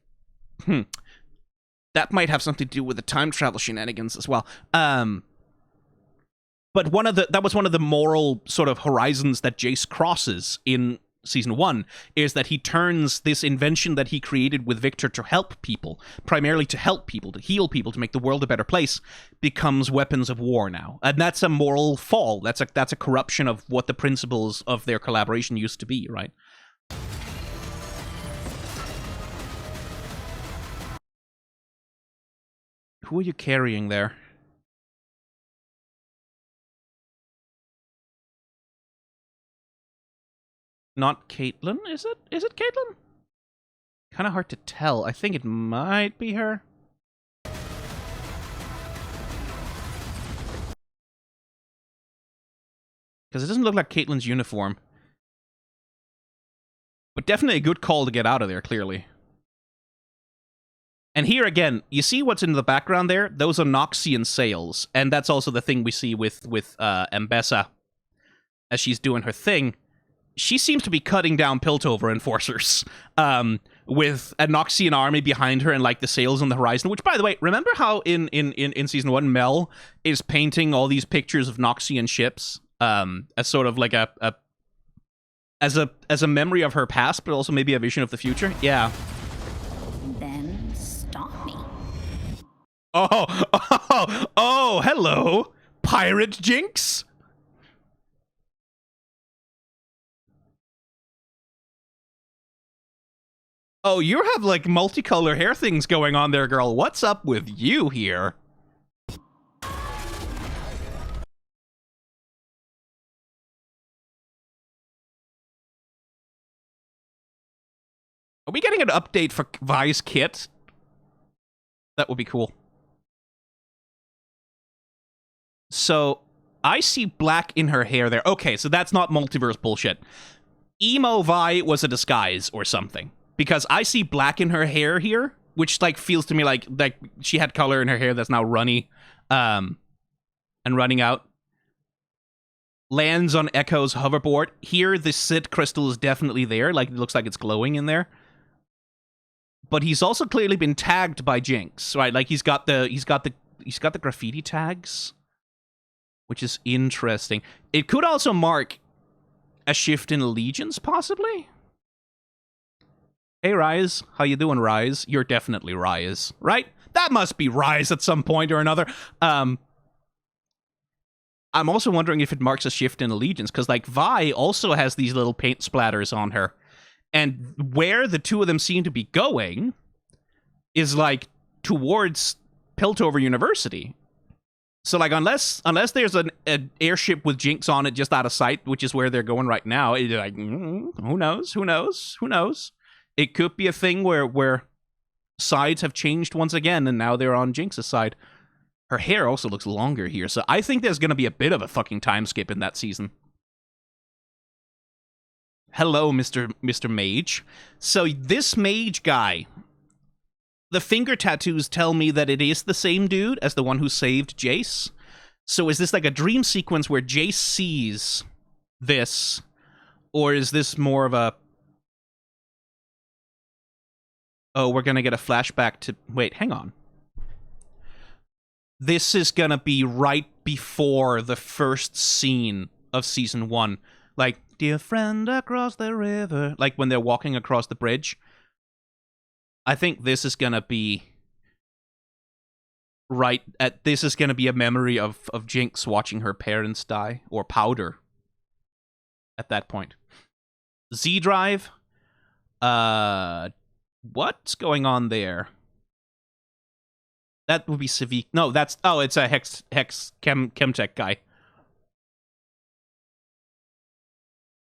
S1: that might have something to do with the time travel shenanigans as well. But that was one of the moral sort of horizons that Jace crosses in season 1, is that he turns this invention that he created with Victor to help people, primarily to help people, to heal people, to make the world a better place, becomes weapons of war now. And that's a moral fall. That's a corruption of what the principles of their collaboration used to be, right? Who are you carrying there? Not Caitlyn, is it? Is it Caitlyn? Kind of hard to tell. I think it might be her. Because it doesn't look like Caitlyn's uniform. But definitely a good call to get out of there, clearly. And here again, you see what's in the background there? Those are Noxian sails. And that's also the thing we see with Ambessa as she's doing her thing. She seems to be cutting down Piltover enforcers with a Noxian army behind her and, like, the sails on the horizon. Which, by the way, remember how in season 1, Mel is painting all these pictures of Noxian ships as sort of like as a memory of her past, but also maybe a vision of the future? Yeah.
S7: Then stop me.
S1: Oh, hello, Pirate Jinx. Oh, you have, like, multicolor hair things going on there, girl. What's up with you here? Are we getting an update for Vi's kit? That would be cool. So, I see black in her hair there. Okay, so that's not multiverse bullshit. Emo Vi was a disguise or something. Because I see black in her hair here, which, like, feels to me like she had color in her hair that's now runny, and running out. Lands on Echo's hoverboard. Here, the Sid crystal is definitely there. Like, it looks like it's glowing in there. But he's also clearly been tagged by Jinx, right? Like, he's got the graffiti tags, which is interesting. It could also mark a shift in allegiance, possibly. Hey, Rise. How you doing, Rise? You're definitely Rise, right? That must be Rise at some point or another. I'm also wondering if it marks a shift in allegiance, because, like, Vi also has these little paint splatters on her. And where the two of them seem to be going is like towards Piltover University. So like unless there's an airship with Jinx on it just out of sight, which is where they're going right now, it's like who knows? It could be a thing where sides have changed once again and now they're on Jinx's side. Her hair also looks longer here, so I think there's gonna be a bit of a fucking time skip in that season. Hello, Mr. Mage. So this mage guy, the finger tattoos tell me that it is the same dude as the one who saved Jace. So is this like a dream sequence where Jace sees this, or is this more of a, oh, we're gonna get a flashback to, wait, hang on. This is gonna be right before the first scene of season 1. Like, dear friend across the river, like when they're walking across the bridge. I think this is gonna be this is gonna be a memory of Jinx watching her parents die, or Powder at that point. Z Drive, what's going on there? That would be Civic. No, that's, oh, it's a Hex Chemtech guy.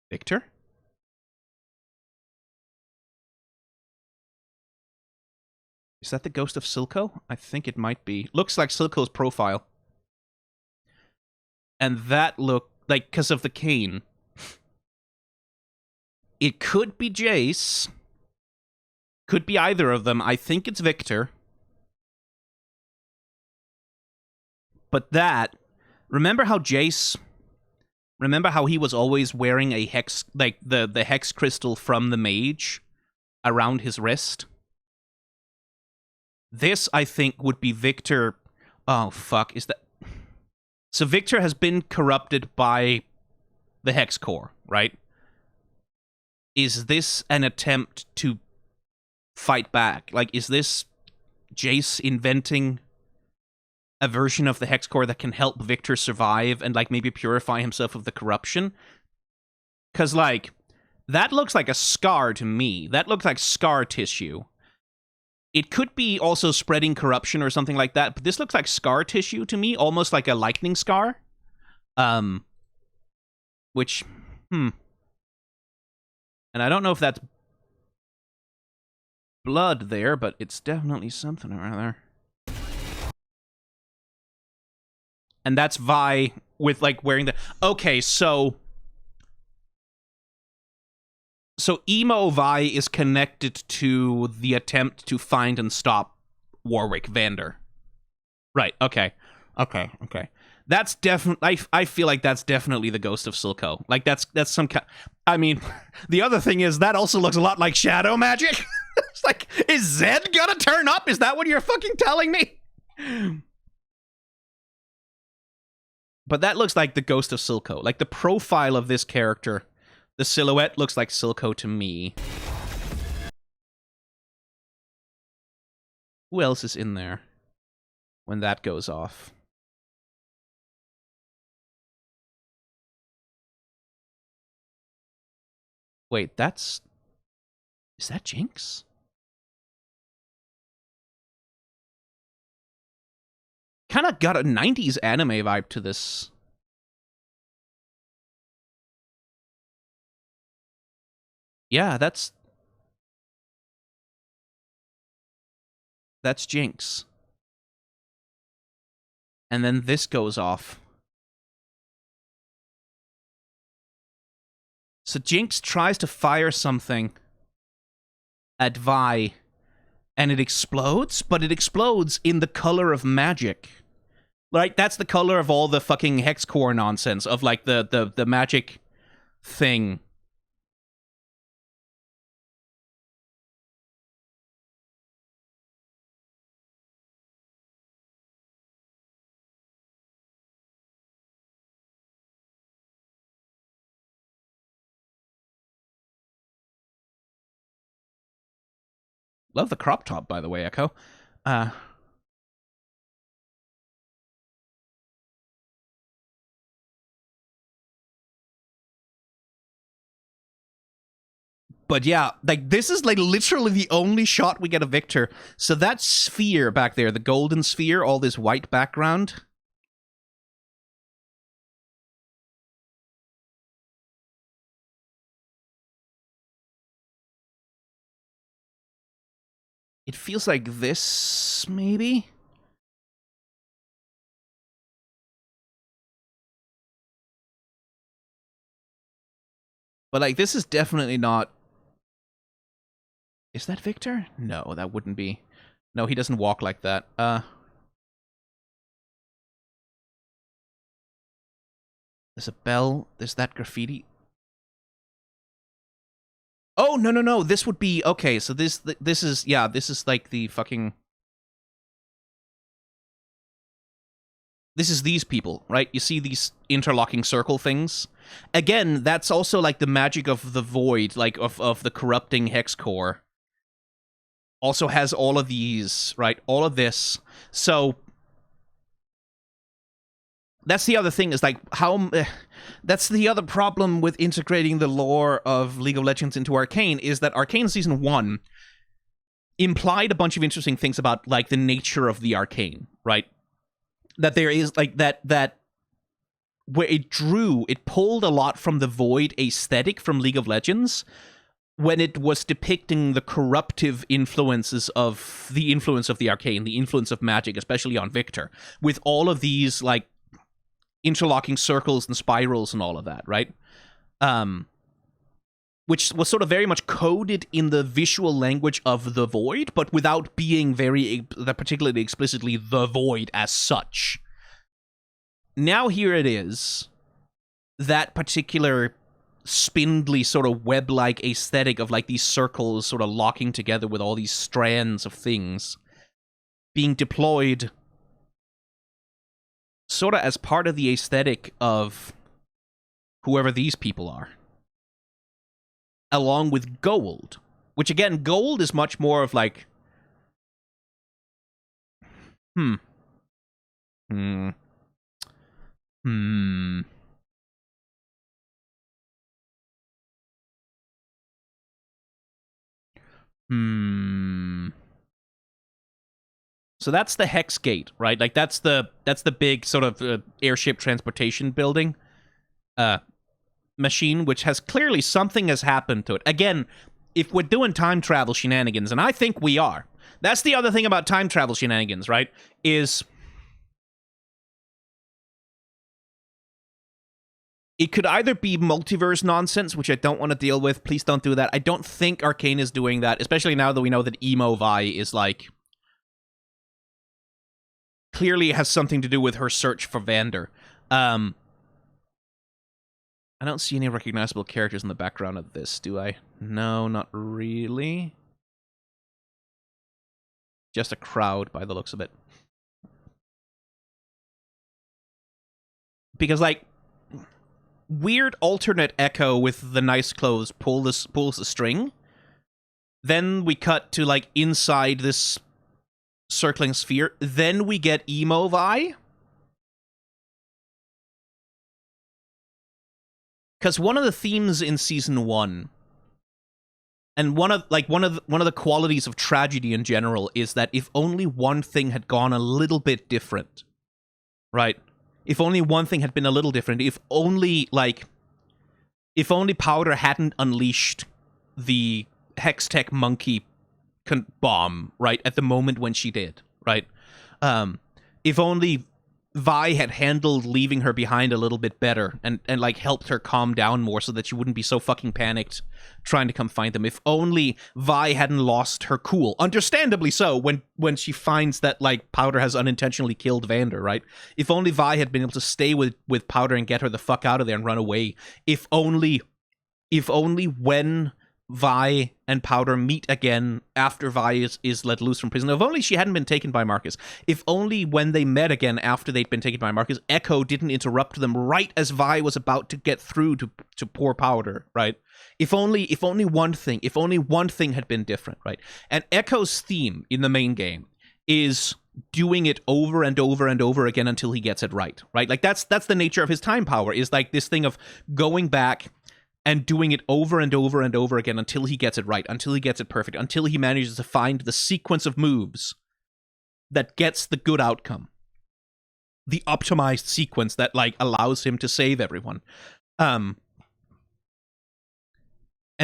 S1: Victor? Is that the ghost of Silco? I think it might be. Looks like Silco's profile. And that look like, because of the cane. It could be Jace. Could be either of them. I think it's Victor. But that, remember how Jace, remember how he was always wearing a hex, like the hex crystal from the mage around his wrist? This, I think, would be Victor. Oh, fuck. Is that... So Victor has been corrupted by the hex core, right? Is this an attempt to fight back? Like, is this Jace inventing a version of the hex core that can help Victor survive and, like, maybe purify himself of the corruption? Because, like, that looks like a scar to me. That looks like scar tissue. It could be also spreading corruption or something like that, but this looks like scar tissue to me, almost like a lightning scar. Which, And I don't know if that's blood there, but it's definitely something around there. And that's Vi with, like, wearing the... Okay, so Emo Vi is connected to the attempt to find and stop Warwick Vander. Right, okay. That's definitely... I feel like that's definitely the ghost of Silco. Like, that's some kind... I mean, the other thing is, that also looks a lot like shadow magic. It's like, is Zed gonna turn up? Is that what you're fucking telling me? But that looks like the ghost of Silco. Like, the profile of this character, the silhouette looks like Silco to me. Who else is in there when that goes off? Wait, that's... Is that Jinx? Kind of got a 90s anime vibe to this. Yeah, that's Jinx. And then this goes off. So Jinx tries to fire something at Vi, and it explodes, but it explodes in the color of magic. Right? That's the color of all the fucking hex core nonsense, of, like, the magic thing. Love the crop top, by the way, Echo. But yeah, like, this is, like, literally the only shot we get of Victor. So that sphere back there, the golden sphere, all this white background... It feels like this, maybe? But, like, this is definitely not... Is that Victor? No, that wouldn't be. No, he doesn't walk like that. There's a bell. There's that graffiti. Oh, no, no, no. This would be... Okay, so this is... Yeah, this is like the fucking... This is these people, right? You see these interlocking circle things? Again, that's also like the magic of the void, like of the corrupting hex core. Also has all of these, right? All of this. So... That's the other thing, is like, how... That's the other problem with integrating the lore of League of Legends into Arcane, is that Arcane Season 1 implied a bunch of interesting things about, like, the nature of the Arcane, right? That there is, like, that where it pulled a lot from the Void aesthetic from League of Legends when it was depicting the corruptive influences of the influence of the Arcane, the influence of magic, especially on Victor, with all of these, like, interlocking circles and spirals and all of that, right? Which was sort of very much coded in the visual language of the Void, but without being very particularly explicitly the Void as such. Now here it is, that particular spindly sort of web-like aesthetic of like these circles sort of locking together with all these strands of things being deployed sort of as part of the aesthetic of whoever these people are. Along with gold. Which, again, gold is much more of, like... So that's the Hex Gate, right? Like, that's the big sort of airship transportation building machine, which has clearly something has happened to it. Again, if we're doing time travel shenanigans, and I think we are, that's the other thing about time travel shenanigans, right? Is it could either be multiverse nonsense, which I don't want to deal with. Please don't do that. I don't think Arcane is doing that, especially now that we know that Emo Vi is like... clearly has something to do with her search for Vander. I don't see any recognizable characters in the background of this, do I? No, not really. Just a crowd, by the looks of it. Because, like, weird alternate Echo with the nice clothes pulls the string. Then we cut to, like, inside this circling sphere. Then we get Emo Vi. Because one of the themes in Season 1, and one of the qualities of tragedy in general, is that if only one thing had gone a little bit different, right? If only one thing had been a little different, if only Powder hadn't unleashed the Hextech monkey bomb, right, at the moment when she did, right? If only Vi had handled leaving her behind a little bit better and like helped her calm down more so that she wouldn't be so fucking panicked trying to come find them. If only Vi hadn't lost her cool, understandably so, when she finds that like Powder has unintentionally killed Vander, right? If only Vi had been able to stay with Powder and get her the fuck out of there and run away. If only when Vi and Powder meet again after Vi is let loose from prison. If only she hadn't been taken by Marcus. If only when they met again after they'd been taken by Marcus, Echo didn't interrupt them right as Vi was about to get through to poor Powder, right? If only one thing had been different, right? And Echo's theme in the main game is doing it over and over and over again until he gets it right? Like that's the nature of his time power, is like this thing of going back, and doing it over and over and over again until he gets it right, until he gets it perfect, until he manages to find the sequence of moves that gets the good outcome. The optimized sequence that, like, allows him to save everyone. And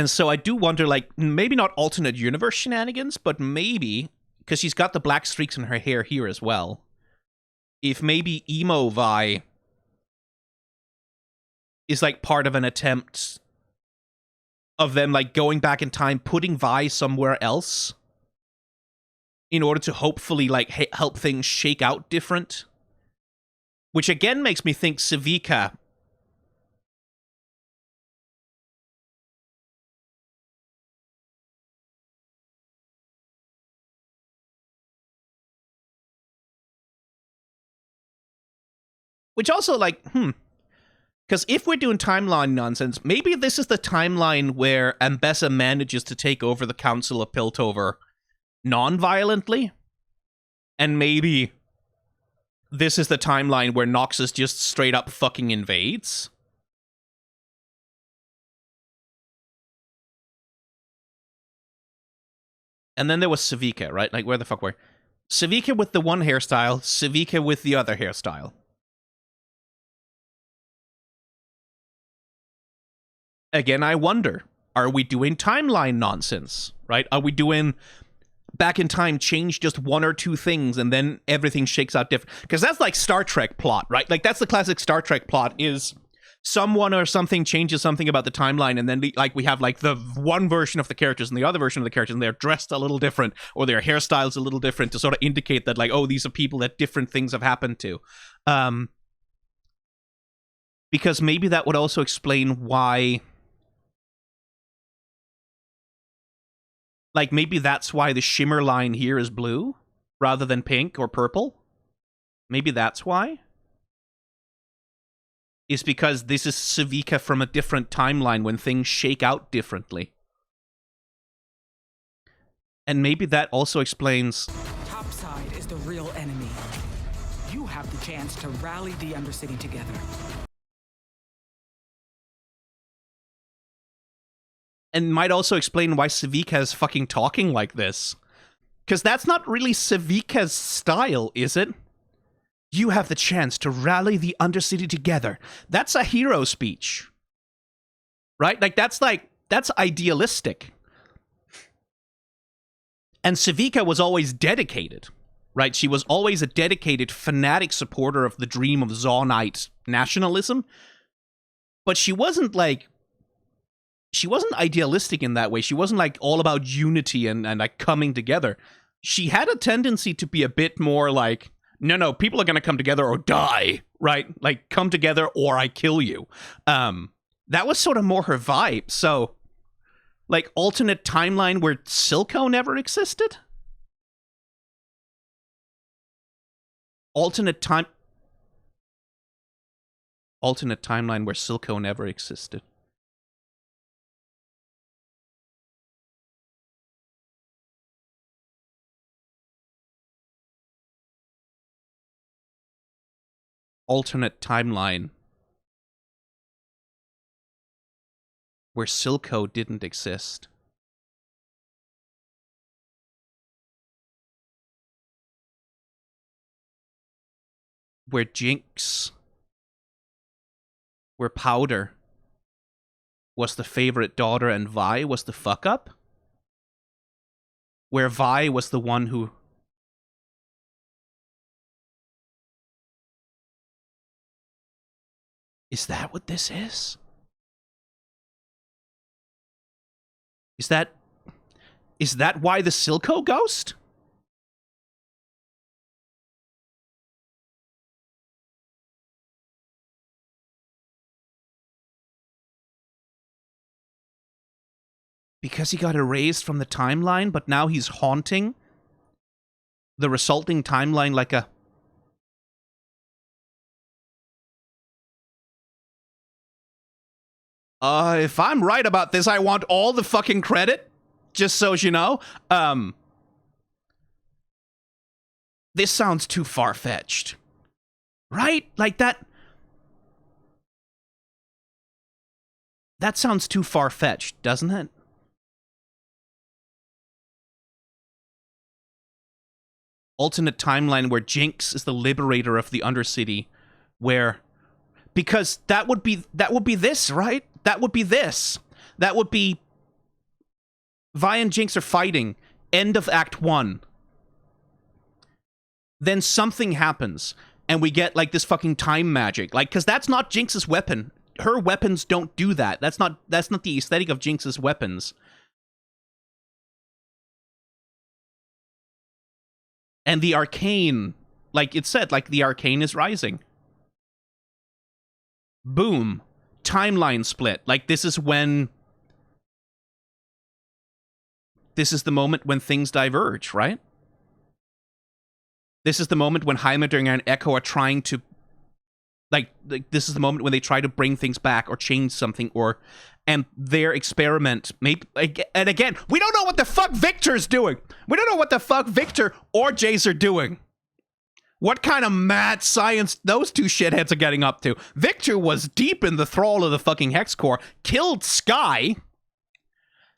S1: so I do wonder, like, maybe not alternate universe shenanigans, but maybe, because she's got the black streaks in her hair here as well, if maybe emo Vi is, like, part of an attempt of them, like, going back in time, putting Vi somewhere else in order to hopefully, like, help things shake out different. Which again makes me think Civica which also, like, because if we're doing timeline nonsense, maybe this is the timeline where Ambessa manages to take over the Council of Piltover non-violently, and maybe this is the timeline where Noxus just straight up fucking invades. And then there was Civica, right? Like, where the fuck were Civica with the one hairstyle, Civica with the other hairstyle. Again, I wonder, are we doing timeline nonsense, right? Are we doing back in time, change just one or two things and then everything shakes out different? Because that's like Star Trek plot, right? Like, that's the classic Star Trek plot, is someone or something changes something about the timeline, and then like we have like the one version of the characters and the other version of the characters, and they're dressed a little different, or their hairstyles a little different, to sort of indicate that, like, oh, these are people that different things have happened to. Because maybe that would also explain why, like, maybe that's why the shimmer line here is blue rather than pink or purple. Maybe that's why. Is because this is Civica from a different timeline when things shake out differently. And maybe that also explains...
S4: Topside is the real enemy. You have the chance to rally the Undercity together.
S1: And might also explain why Civica is fucking talking like this. Because that's not really Civica's style, is it? You have the chance to rally the Undercity together. That's a hero speech. Right? That's idealistic. And Civica was always dedicated. Right? She was always a dedicated, fanatic supporter of the dream of Zaunite nationalism. But she wasn't like... She wasn't idealistic in that way. She wasn't like all about unity and like coming together. She had a tendency to be a bit more like, no, people are going to come together or die, right? Like, come together or I kill you. That was sort of more her vibe. So, like, alternate timeline where Silco never existed? Alternate timeline where Silco never existed. Alternate timeline where Silco didn't exist. Where Jinx, where Powder was the favorite daughter and Vi was the fuck up. Where Vi was the one who... Is that what this is? Is that why the Silco ghost? Because he got erased from the timeline, but now he's haunting the resulting timeline like a... if I'm right about this, I want all the fucking credit, just so you know. This sounds too far-fetched. Right? Like that... That sounds too far-fetched, doesn't it? Alternate timeline where Jinx is the liberator of the Undercity, where... Because that would be this, right? That would be this. That would be... Vi and Jinx are fighting. End of Act 1. Then something happens, and we get, like, this fucking time magic. Like, because that's not Jinx's weapon. Her weapons don't do that. That's not the aesthetic of Jinx's weapons. And the Arcane, like it said, like, the Arcane is rising. Boom. Timeline split. Like, this is when... This is the moment when things diverge, right? This is the moment when Heimerdinger and Echo are trying to... Like, this is the moment when they try to bring things back or change something, or... And their experiment... Maybe, and again, we don't know what the fuck Victor's doing! We don't know what the fuck Victor or Jace are doing! What kind of mad science those two shitheads are getting up to? Victor was deep in the thrall of the fucking Hex Core, killed Skye...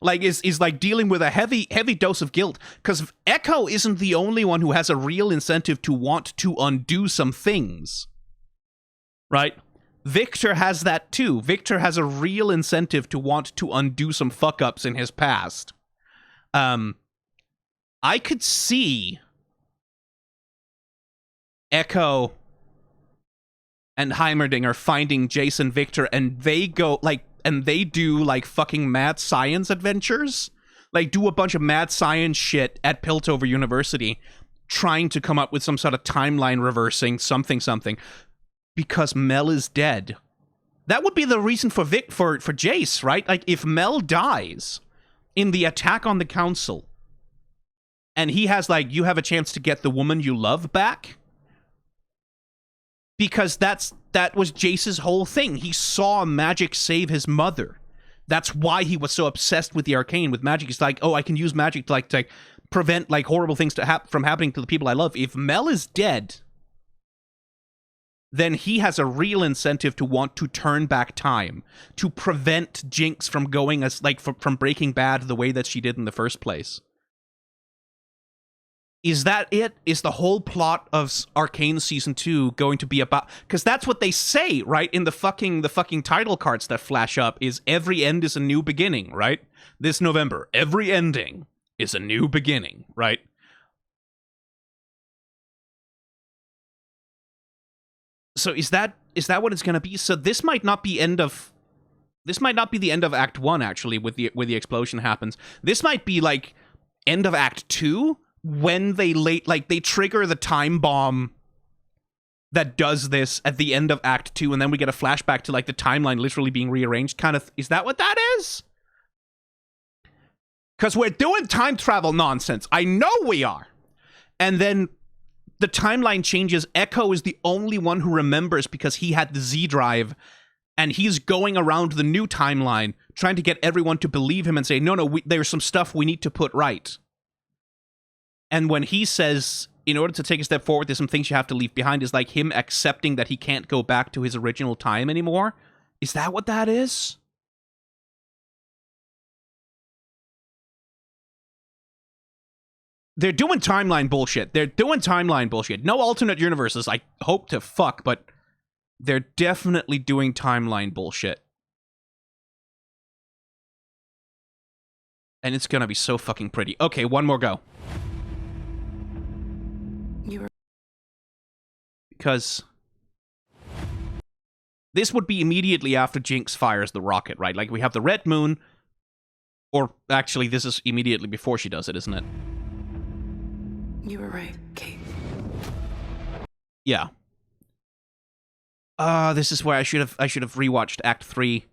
S1: Like, is like dealing with a heavy dose of guilt. Because Echo isn't the only one who has a real incentive to want to undo some things. Right? Victor has that too. Victor has a real incentive to want to undo some fuck-ups in his past. I could see Echo and Heimerdinger finding Jason Victor, and they go, like, and they do, like, fucking mad science adventures. Like, do a bunch of mad science shit at Piltover University, trying to come up with some sort of timeline reversing something. Because Mel is dead. That would be the reason for Jace, right? Like, if Mel dies in the attack on the council, and he has, like, you have a chance to get the woman you love back, because that was Jace's whole thing. He saw magic save his mother. That's why he was so obsessed with the Arcane, with magic. He's like, oh, I can use magic to, like, prevent, like, horrible things from happening to the people I love. If Mel is dead, then he has a real incentive to want to turn back time, to prevent Jinx from going as, like, from breaking bad the way that she did in the first place. Is that it? Is the whole plot of Arcane Season 2 going to be about... Because that's what they say, right? In the fucking title cards that flash up, is every end is a new beginning, right? This November, every ending is a new beginning, right? So is that what it's going to be? So this might not be the end of Act 1, actually, with the explosion happens. This might be, like, end of Act 2, when they trigger the time bomb that does this at the end of Act 2, and then we get a flashback to, like, the timeline literally being rearranged, kind of. Is that what that is? Because we're doing time travel nonsense. I know we are. And then the timeline changes. Echo is the only one who remembers because he had the Z drive, and he's going around the new timeline trying to get everyone to believe him and say, no, there's some stuff we need to put right. And when he says, in order to take a step forward, there's some things you have to leave behind, is like him accepting that he can't go back to his original time anymore. Is that what that is? They're doing timeline bullshit. No alternate universes, I hope to fuck, but they're definitely doing timeline bullshit. And it's gonna be so fucking pretty. Okay, one more go. Because this would be immediately after Jinx fires the rocket, right? Like, we have the red moon, or actually, this is immediately before she does it, isn't it?
S2: You were right, Kate.
S1: Yeah. This is where I should have rewatched Act 3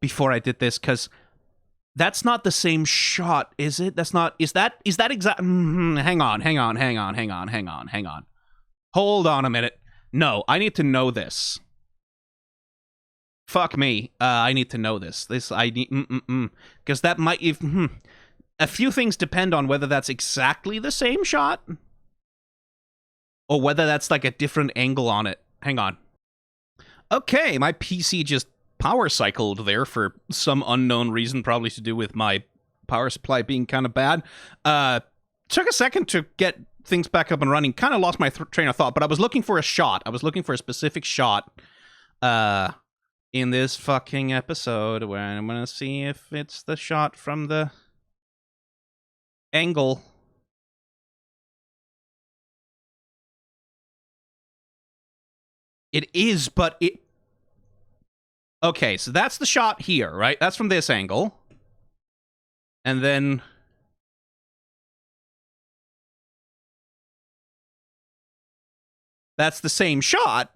S1: before I did this, because that's not the same shot, is it? Is that exact? Hang on. Hold on a minute. No, I need to know this. Fuck me. I need to know this. Because that might... A few things depend on whether that's exactly the same shot, or whether that's, like, a different angle on it. Hang on. Okay, my PC just power cycled there for some unknown reason, probably to do with my power supply being kind of bad. Took a second to get things back up and running. Kind of lost my train of thought, but I was looking for a shot. I was looking for a specific shot in this fucking episode where I'm gonna see if it's the shot from the angle. It is, but it... Okay, so that's the shot here, right? That's from this angle. And then... That's the same shot,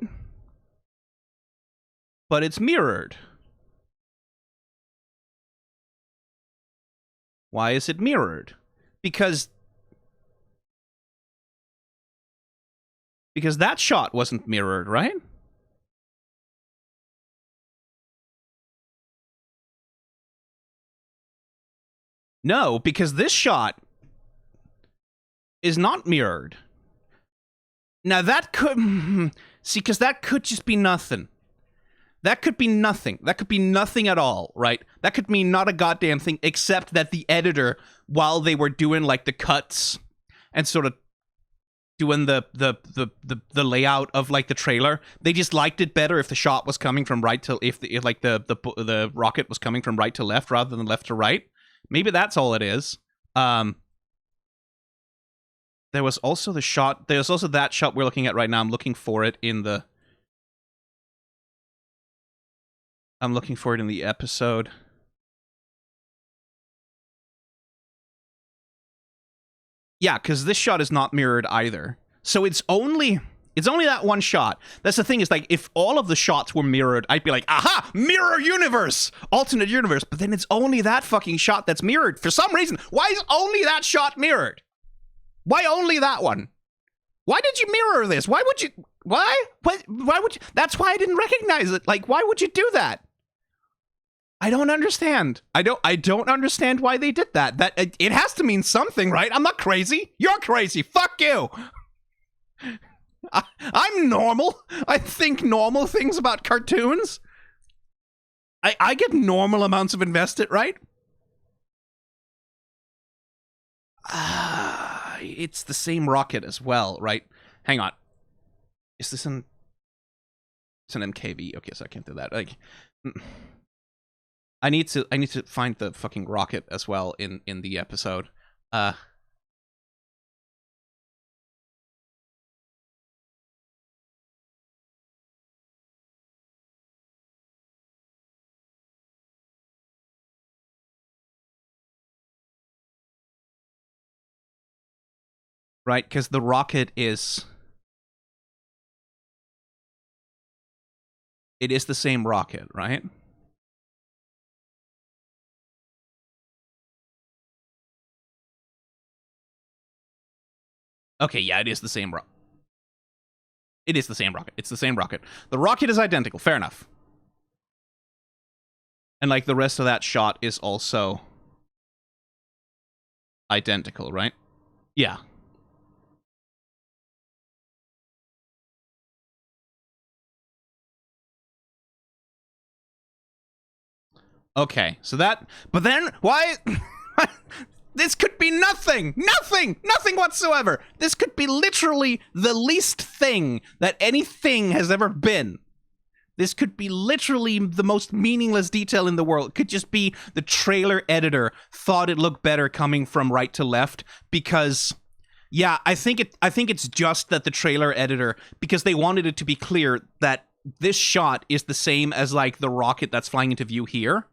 S1: but it's mirrored. Why is it mirrored? Because that shot wasn't mirrored, right? No, because this shot is not mirrored. Now that could... See, because that could just be nothing. That could be nothing. That could be nothing at all, right? That could mean not a goddamn thing, except that the editor, while they were doing, like, the cuts and sort of doing the layout of, like, the trailer, they just liked it better if the shot was coming from right to... If the rocket was coming from right to left rather than left to right. Maybe that's all it is. There was also the shot... There's also that shot we're looking at right now. I'm looking for it in the... I'm looking for it in the episode. Yeah, because this shot is not mirrored either. So it's only that one shot. That's the thing, is like, if all of the shots were mirrored, I'd be like, aha! Mirror universe! Alternate universe. But then it's only that fucking shot that's mirrored. For some reason, why is only that shot mirrored? Why only that one? Why did you mirror this? Why would you... Why? Why would you... That's why I didn't recognize it. Like, why would you do that? I don't understand. I don't understand why they did that. It has to mean something, right? I'm not crazy. You're crazy. Fuck you. I'm normal. I think normal things about cartoons. I get normal amounts of invested, right? It's the same rocket as well, right? Hang on. Is this an... It's an MKV. Okay, so I can't do that. Like... I need to find the fucking rocket as well in the episode. Right, because the rocket is... It is the same rocket, right? Okay, yeah, it is the same rocket. It is the same rocket. It's the same rocket. The rocket is identical. Fair enough. And, like, the rest of that shot is also identical, right? Yeah. Okay, so that... But then, why... This could be nothing! Nothing! Nothing whatsoever! This could be literally the least thing that anything has ever been. This could be literally the most meaningless detail in the world. It could just be the trailer editor thought it looked better coming from right to left because... Yeah, I think it's just that the trailer editor, because they wanted it to be clear that this shot is the same as, like, the rocket that's flying into view here.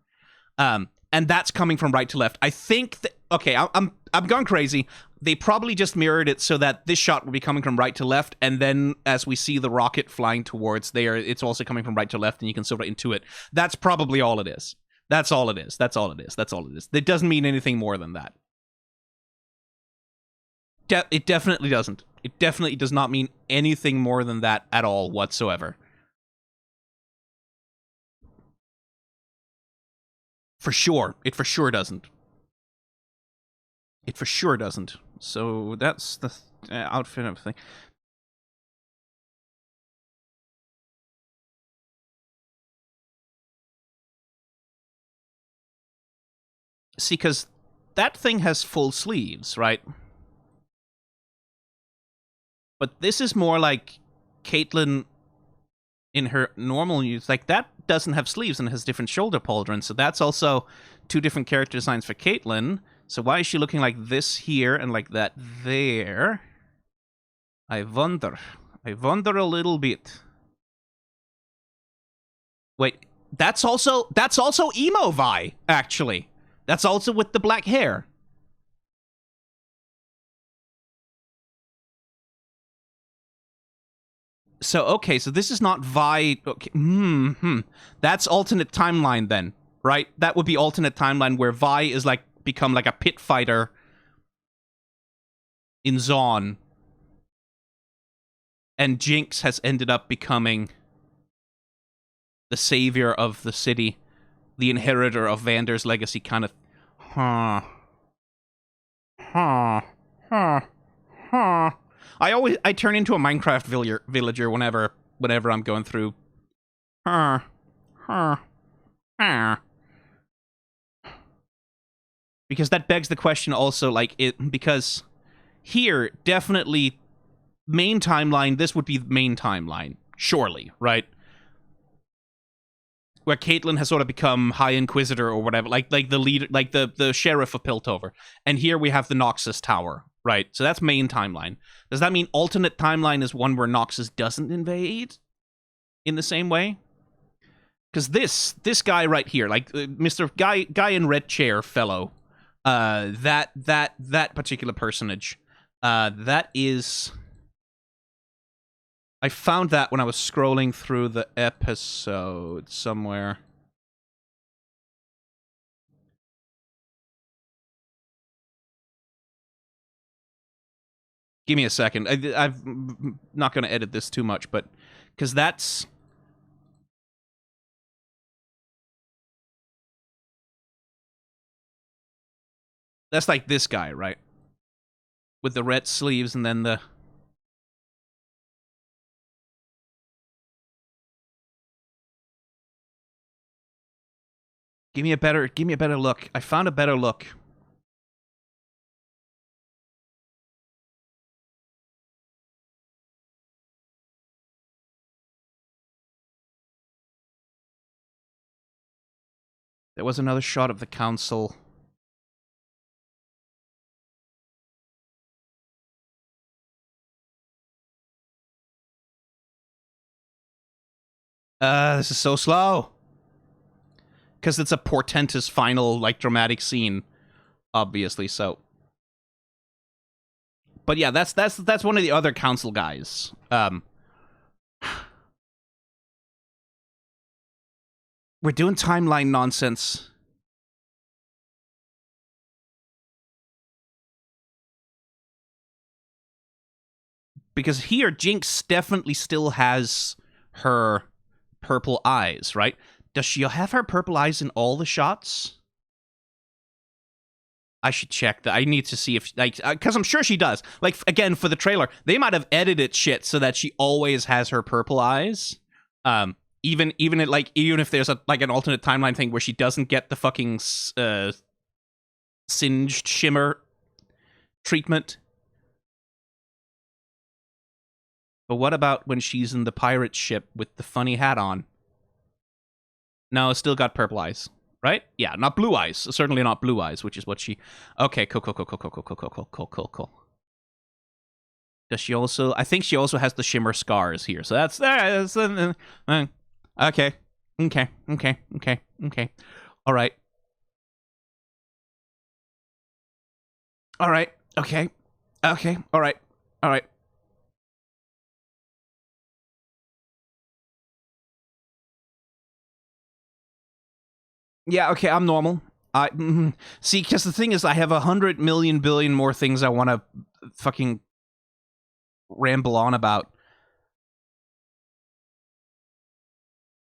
S1: And that's coming from right to left. I think that... Okay, I'm gone crazy. They probably just mirrored it so that this shot will be coming from right to left, and then as we see the rocket flying towards there, it's also coming from right to left, and you can sort of intuit. That's probably all it is. That's all it is. That's all it is. That's all it is. It doesn't mean anything more than that. It definitely doesn't. It definitely does not mean anything more than that at all whatsoever. For sure. It for sure doesn't. It for sure doesn't. So that's the outfit of the thing. See, because that thing has full sleeves, right? But this is more like Caitlyn in her normal use. Like, that doesn't have sleeves and has different shoulder pauldrons, so that's also two different character designs for Caitlyn. So why is she looking like this here and like that there? I wonder. I wonder a little bit. Wait, that's also emo Vi, actually. That's also with the black hair. So, okay, so this is not Vi. Okay, That's alternate timeline then, right? That would be alternate timeline where Vi is like become like a pit fighter in Zaun. And Jinx has ended up becoming the savior of the city, the inheritor of Vander's legacy, kind of. I turn into a Minecraft villager whenever I'm going through. Because that begs the question also, like, because here, definitely, main timeline, this would be the main timeline, surely, right? Where Caitlyn has sort of become High Inquisitor or whatever, like the leader, like the sheriff of Piltover. And here we have the Noxus Tower, right? So that's main timeline. Does that mean alternate timeline is one where Noxus doesn't invade in the same way? Because this guy right here, like Mr. Guy in red chair fellow, that particular personage, that is. I found that when I was scrolling through the episode somewhere. Give me a second. I'm not going to edit this too much, but because that's like this guy, right? With the red sleeves and then the. Give me a better look. I found a better look. There was another shot of the council. This is so slow. Because it's a portentous final, like, dramatic scene, obviously, so. But yeah, that's one of the other council guys. We're doing timeline nonsense. Because here, Jinx definitely still has her purple eyes, right? Does she have her purple eyes in all the shots? I should check that. I need to see if, like, because I'm sure she does. Like, again, for the trailer, they might have edited shit so that she always has her purple eyes. Even if there's an alternate timeline thing where she doesn't get the fucking singed shimmer treatment. But what about when she's in the pirate ship with the funny hat on? No, still got purple eyes, right? Yeah, not blue eyes. Certainly not blue eyes, which is what she. Okay, cool. Does she also? I think she also has the shimmer scars here. So that's okay. All right. Okay. All right. Yeah, okay, I'm normal. See, because the thing is, I have 100 million billion more things I want to fucking ramble on about.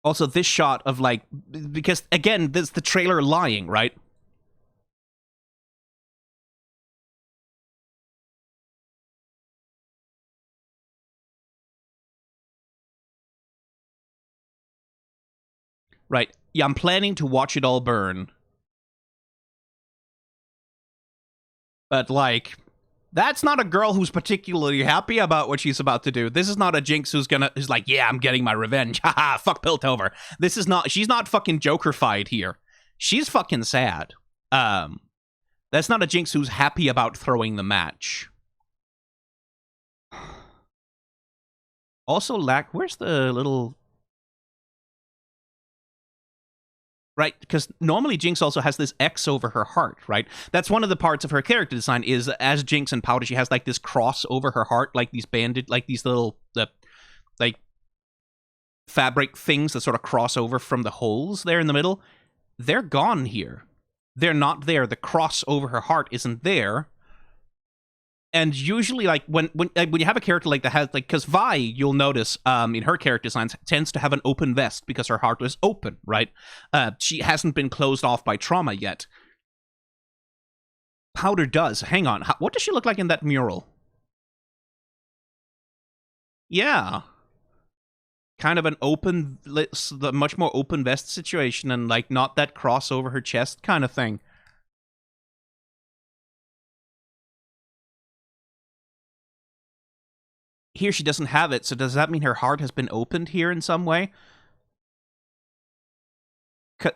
S1: Also, this shot of, like, because, again, this the trailer lying, right? Right. Yeah, I'm planning to watch it all burn. But, like, that's not a girl who's particularly happy about what she's about to do. This is not a Jinx who's like, yeah, I'm getting my revenge. Haha, fuck Piltover. She's not fucking Joker-fied here. She's fucking sad. That's not a Jinx who's happy about throwing the match. Also, where's the little... Right, because normally Jinx also has this X over her heart, right? That's one of the parts of her character design is as Jinx and Powder, she has like this cross over her heart, like these little, like, fabric things that sort of cross over from the holes there in the middle. They're gone here. They're not there. The cross over her heart isn't there. And usually, like, when you have a character like that has, like, because Vi, you'll notice, in her character designs, tends to have an open vest because her heart was open, right? She hasn't been closed off by trauma yet. Powder does. Hang on. What does she look like in that mural? Yeah. Kind of an open, much more open vest situation and, like, not that cross over her chest kind of thing. Here she doesn't have it, so does that mean her heart has been opened here in some way?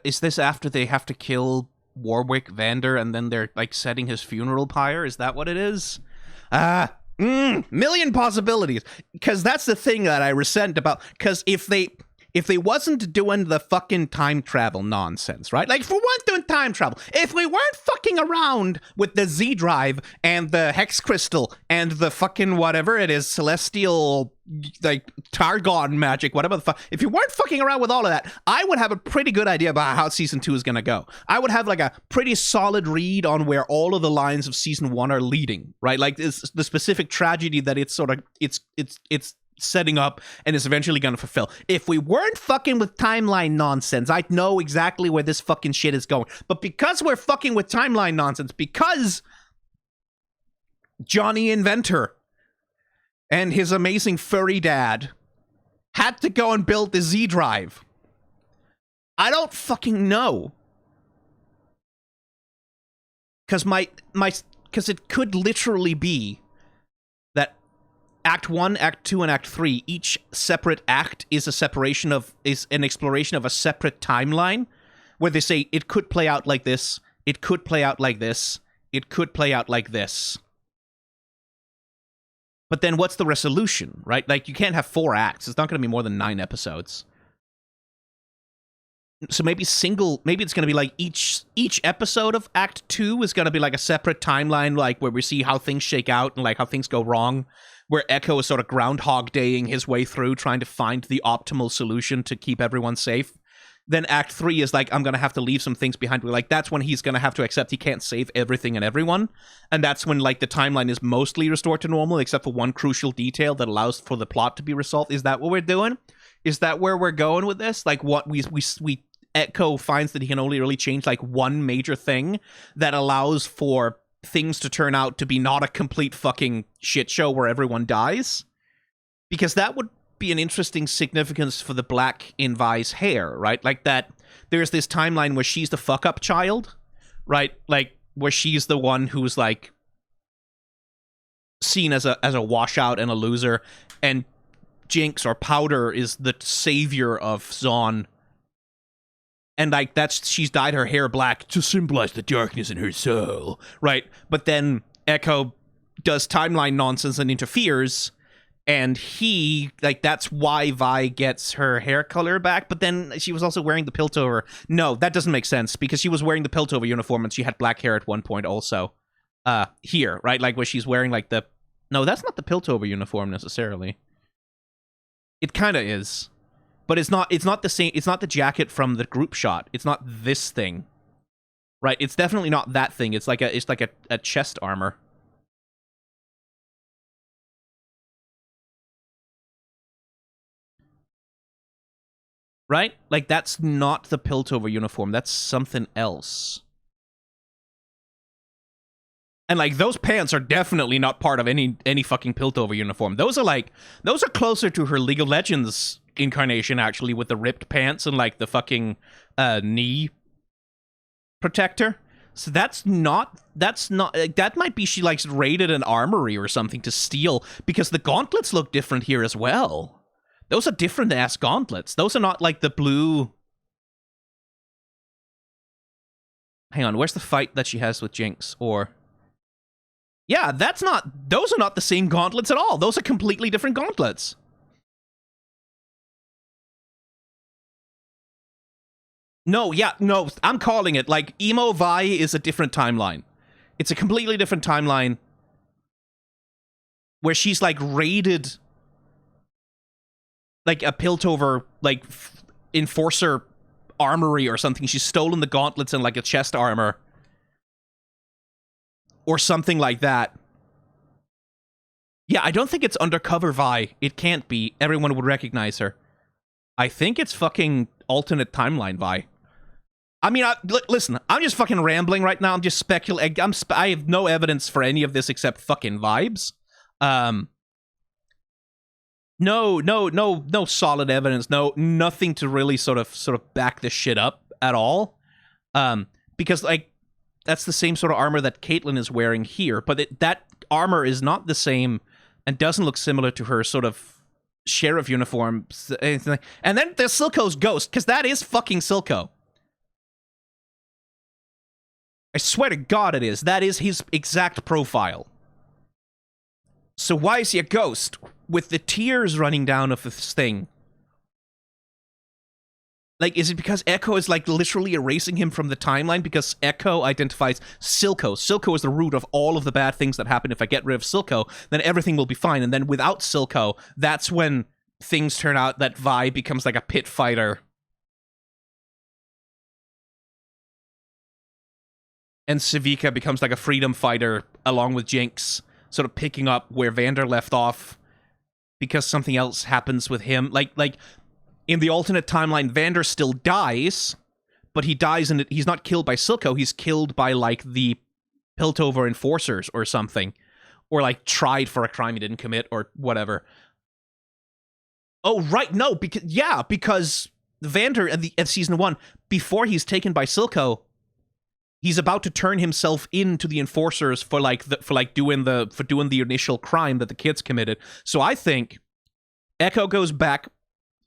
S1: Is this after they have to kill Warwick Vander and then they're, like, setting his funeral pyre? Is that what it is? Million possibilities. Because that's the thing that I resent about... Because if they wasn't doing the fucking time travel nonsense, right? Like, if we weren't doing time travel, if we weren't fucking around with the Z drive and the hex crystal and the fucking whatever it is, celestial, like, Targon magic, whatever the fuck, if you weren't fucking around with all of that, I would have a pretty good idea about how season 2 is gonna go. I would have, like, a pretty solid read on where all of the lines of season 1 are leading, right? Like, it's the specific tragedy that it's sort of, it's setting up and is eventually going to fulfill. If we weren't fucking with timeline nonsense, I'd know exactly where this fucking shit is going. But because we're fucking with timeline nonsense, because Johnny Inventor and his amazing furry dad had to go and build the Z drive, I don't fucking know. Because it could literally be that Act 1, Act 2, and Act 3, each separate act is an exploration of a separate timeline, where they say, it could play out like this, it could play out like this, it could play out like this. But then what's the resolution, right? Like, you can't have 4 acts. It's not going to be more than 9 episodes. So maybe it's going to be like each episode of Act 2 is going to be like a separate timeline, like where we see how things shake out and like how things go wrong, where Echo is sort of Groundhog Daying his way through, trying to find the optimal solution to keep everyone safe. Then Act 3 is like, I'm going to have to leave some things behind. Like, that's when he's going to have to accept he can't save everything and everyone. And that's when, like, the timeline is mostly restored to normal, except for one crucial detail that allows for the plot to be resolved. Is that what we're doing? Is that where we're going with this? Like, what we Echo finds that he can only really change, like, one major thing that allows for things to turn out to be not a complete fucking shit show where everyone dies? Because that would be an interesting significance for the black in Vi's hair, right? Like, that there's this timeline where she's the fuck-up child, right? Like, where she's the one who's, like, seen as a washout and a loser, and Jinx or Powder is the savior of Zaun. And, like, she's dyed her hair black to symbolize the darkness in her soul, right? But then Echo does timeline nonsense and interferes, and that's why Vi gets her hair color back, but then she was also wearing the Piltover. No, that doesn't make sense, because she was wearing the Piltover uniform, and she had black hair at one point also. Here, right? Like, where she's wearing, like, no, that's not the Piltover uniform, necessarily. It kind of is. But it's not the same, it's not the jacket from the group shot. It's not this thing. Right? It's definitely not that thing. It's like a chest armor. Right? Like, that's not the Piltover uniform. That's something else. And, like, those pants are definitely not part of any fucking Piltover uniform. Those are closer to her League of Legends incarnation, actually, with the ripped pants and, like, the fucking knee protector. So that's not, that might be she, like, raided an armory or something to steal, because the gauntlets look different here as well. Those are different-ass gauntlets. Those are not, like, the blue... Hang on, where's the fight that she has with Jinx? Or... Yeah, that's not... Those are not the same gauntlets at all. Those are completely different gauntlets. No, yeah, no, I'm calling it. Like, Emo Vi is a different timeline. It's a completely different timeline where she's, like, raided, like, a Piltover, like, enforcer armory or something. She's stolen the gauntlets and, like, a chest armor. Or something like that. Yeah, I don't think it's Undercover Vi. It can't be. Everyone would recognize her. I think it's fucking alternate timeline Vi. I mean, listen, I'm just fucking rambling right now. I'm just speculating. I have no evidence for any of this except fucking vibes. No solid evidence. Nothing to really sort of back this shit up at all. Because, like, that's the same sort of armor that Caitlyn is wearing here, but that armor is not the same and doesn't look similar to her sort of sheriff uniform. And then there's Silco's ghost, because that is fucking Silco. I swear to God it is. That is his exact profile. So why is he a ghost? With the tears running down of this thing. Like, is it because Echo is, like, literally erasing him from the timeline? Because Echo identifies Silco. Silco is the root of all of the bad things that happen. If I get rid of Silco, then everything will be fine. And then without Silco, that's when things turn out that Vi becomes, like, a pit fighter. And Civica becomes, like, a freedom fighter along with Jinx, sort of picking up where Vander left off because something else happens with him. Like in the alternate timeline, Vander still dies, but he dies and he's not killed by Silco. He's killed by, like, the Piltover enforcers or something, or, like, tried for a crime he didn't commit or whatever. Oh, right, no, because Vander at season 1, before he's taken by Silco, he's about to turn himself into the enforcers for doing the initial crime that the kids committed. So I think Echo goes back,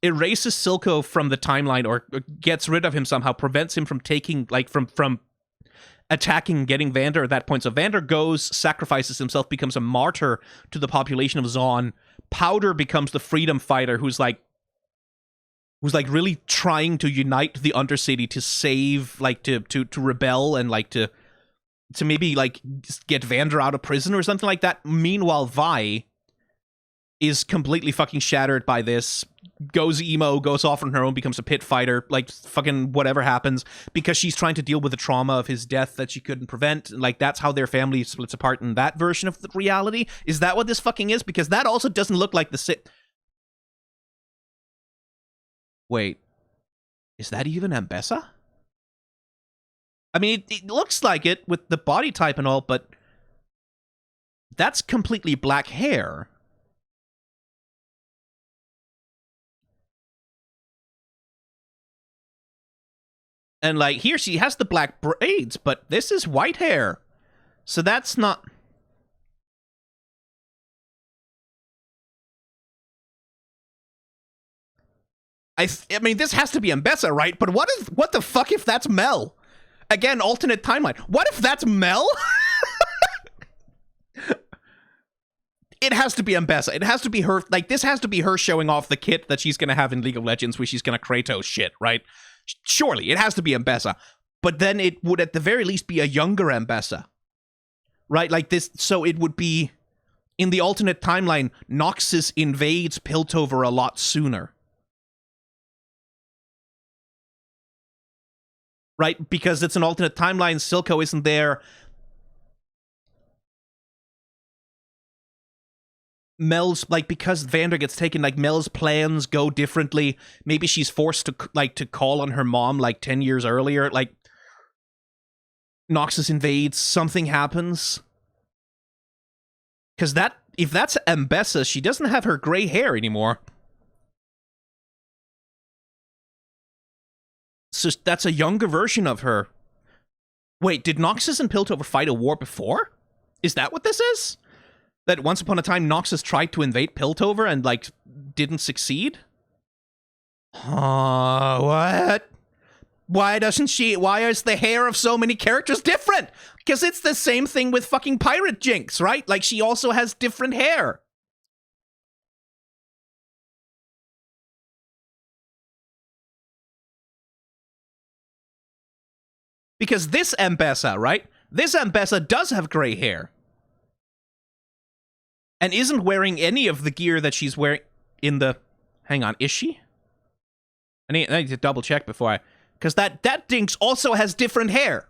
S1: erases Silco from the timeline, or gets rid of him somehow, prevents him from taking, like, from attacking, getting Vander at that point. So Vander goes, sacrifices himself, becomes a martyr to the population of Zaun. Powder becomes the freedom fighter who's really trying to unite the Undercity to save, like, to rebel and, like, to maybe, like, get Vander out of prison or something like that. Meanwhile, Vi is completely fucking shattered by this, goes emo, goes off on her own, becomes a pit fighter, like, fucking whatever happens, because she's trying to deal with the trauma of his death that she couldn't prevent. Like, that's how their family splits apart in that version of the reality. Is that what this fucking is? Because that also doesn't look like the Wait, is that even Ambessa? I mean, it looks like it with the body type and all, but that's completely black hair. And, like, here she has the black braids, but this is white hair. So that's not... I mean, this has to be Ambessa, right? But what the fuck if that's Mel? Again, alternate timeline. What if that's Mel? It has to be Ambessa. It has to be her. Like, this has to be her showing off the kit that she's gonna have in League of Legends, where she's gonna Kratos shit, right? Surely, it has to be Ambessa. But then it would at the very least be a younger Ambessa. Right? Like this, so it would be, in the alternate timeline, Noxus invades Piltover a lot sooner. Right? Because it's an alternate timeline, Silco isn't there. Mel's, like, because Vander gets taken, like, Mel's plans go differently. Maybe she's forced to, like, to call on her mom, like, 10 years earlier. Like, Noxus invades, something happens. Because that, if that's Ambessa, she doesn't have her gray hair anymore. So that's a younger version of her. Wait, did Noxus and Piltover fight a war before? Is that what this is? That once upon a time Noxus tried to invade Piltover and, like, didn't succeed? What? Why is the hair of so many characters different? Because it's the same thing with fucking Pirate Jinx, right? Like, she also has different hair. Because this Ambessa, right? This Ambessa does have gray hair. And isn't wearing any of the gear that she's wearing in the... Hang on, is she? I need to double check before I... Because that Jinx also has different hair.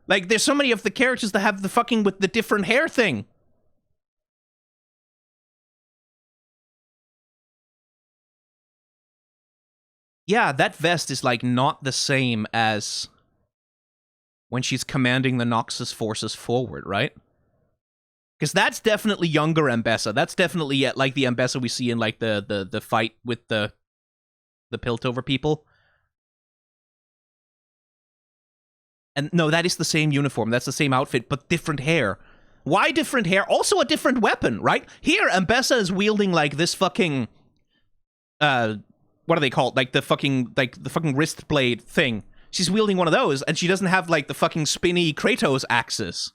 S1: Like, there's so many of the characters that have the fucking with the different hair thing. Yeah, that vest is, like, not the same as when she's commanding the Noxus forces forward, right? Because that's definitely younger Ambessa. That's definitely, like, the Ambessa we see in, like, the fight with the Piltover people. And no, that is the same uniform. That's the same outfit, but different hair. Why different hair? Also a different weapon, right? Here, Ambessa is wielding, like, this fucking... what are they called? Like, the fucking wrist blade thing. She's wielding one of those, and she doesn't have, like, the fucking spinny Kratos axes.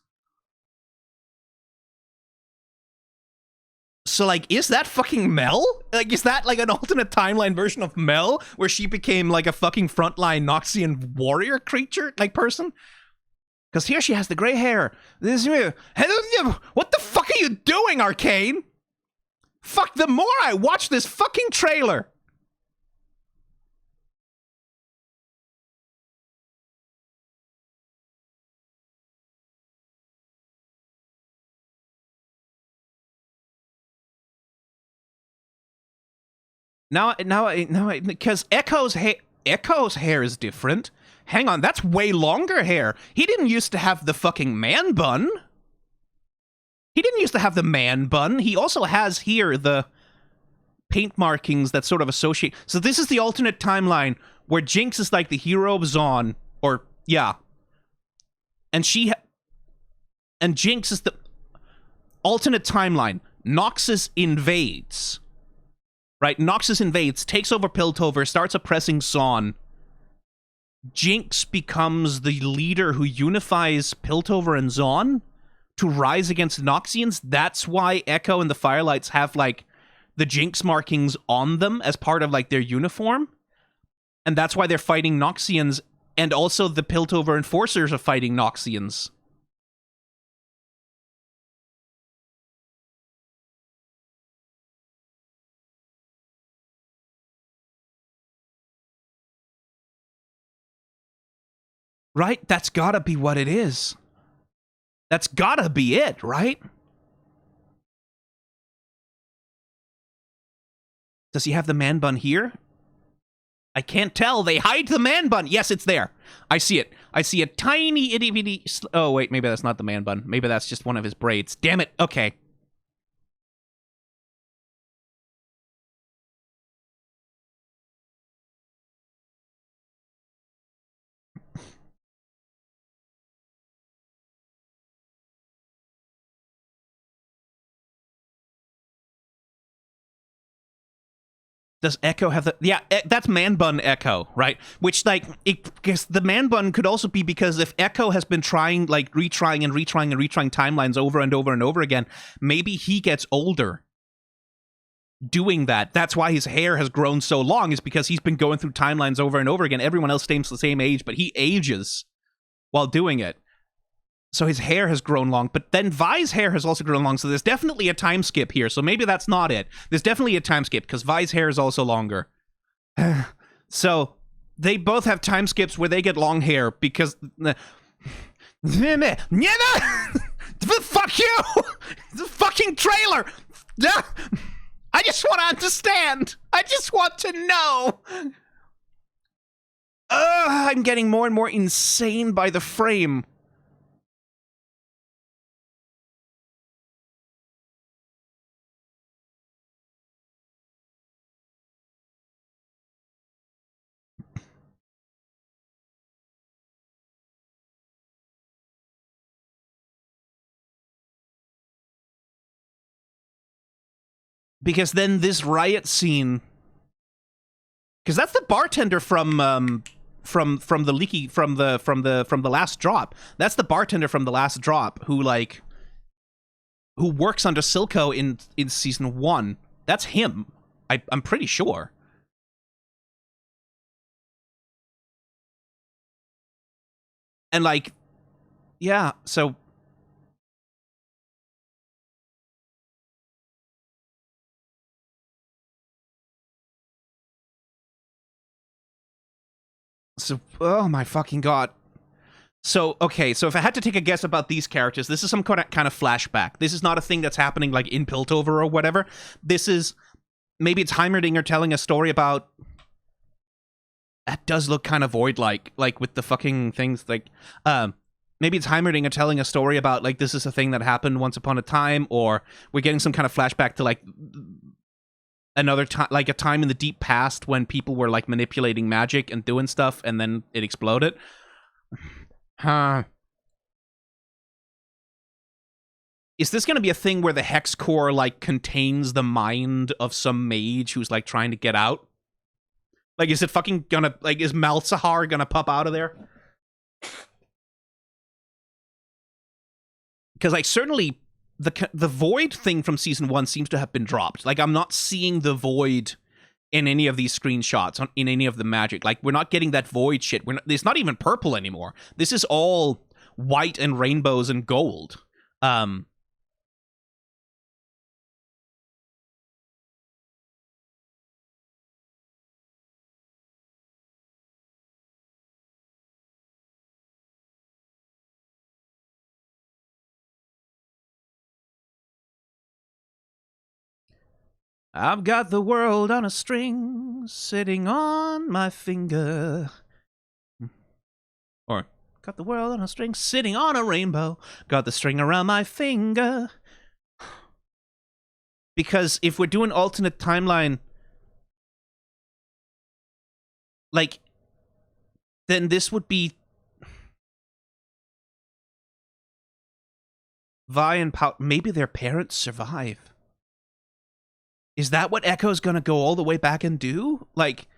S1: So, like, is that fucking Mel? Like, is that, like, an alternate timeline version of Mel, where she became, like, a fucking frontline Noxian warrior creature, like, person? Because here she has the gray hair. What the fuck are you doing, Arcane? Fuck, the more I watch this fucking trailer... Because Echo's hair is different. Hang on, that's way longer hair. He didn't used to have the fucking man bun. He didn't used to have the man bun. He also has here the paint markings that sort of associate. So this is the alternate timeline where Jinx is like the hero of Zaun, or yeah, and Jinx is the alternate timeline. Noxus invades. Right, Noxus invades, takes over Piltover, starts oppressing Zaun. Jinx becomes the leader who unifies Piltover and Zaun to rise against Noxians. That's why Echo and the Firelights have, like, the Jinx markings on them as part of, like, their uniform. And that's why they're fighting Noxians, and also the Piltover Enforcers are fighting Noxians. Right? That's gotta be what it is. That's gotta be it, right? Does he have the man bun here? I can't tell. They hide the man bun. Yes, it's there. I see it. I see a tiny itty bitty... Oh, wait, maybe that's not the man bun. Maybe that's just one of his braids. Damn it. Okay. Does Echo have the... Yeah, that's man bun Echo, right? Which, like, because the man bun could also be because if Echo has been trying, like, retrying timelines over and over and over again, maybe he gets older doing that. That's why his hair has grown so long, is because he's been going through timelines over and over again. Everyone else stays the same age, but he ages while doing it. So his hair has grown long, but then Vi's hair has also grown long, so there's definitely a time skip here, so maybe that's not it. There's definitely a time skip, because Vi's hair is also longer. So, they both have time skips where they get long hair, because... Fuck you! The fucking trailer! I just want to understand! I just want to know! I'm getting more and more insane by the frame. Because then this riot scene, because that's the bartender from the leaky from the last drop. That's the bartender from the last drop who works under Silco in season 1. That's him. I'm pretty sure. And like, yeah, so oh my fucking god. So, okay, so if I had to take a guess about these characters, this is some kind of flashback. This is not a thing that's happening, like, in Piltover or whatever. This is... Maybe it's Heimerdinger telling a story about... That does look kind of Void-like, like, with the fucking things, like... Maybe it's Heimerdinger telling a story about, like, this is a thing that happened once upon a time, or we're getting some kind of flashback to, like... Another time, like, a time in the deep past when people were, like, manipulating magic and doing stuff, and then it exploded. Huh. Is this going to be a thing where the Hex Core, like, contains the mind of some mage who's, like, trying to get out? Like, is it fucking gonna... Like, is Malzahar gonna pop out of there? Because, like, certainly the Void thing from Season 1 seems to have been dropped. Like, I'm not seeing the Void in any of these screenshots, in any of the magic. Like, we're not getting that Void shit. It's not even purple anymore. This is all white and rainbows and gold. I've got the world on a string, sitting on my finger. Or, got the world on a string, sitting on a rainbow. Got the string around my finger. Because if we're doing alternate timeline, like, then this would be Vi and Pout. Maybe their parents survive. Is that what Echo's gonna go all the way back and do? Like,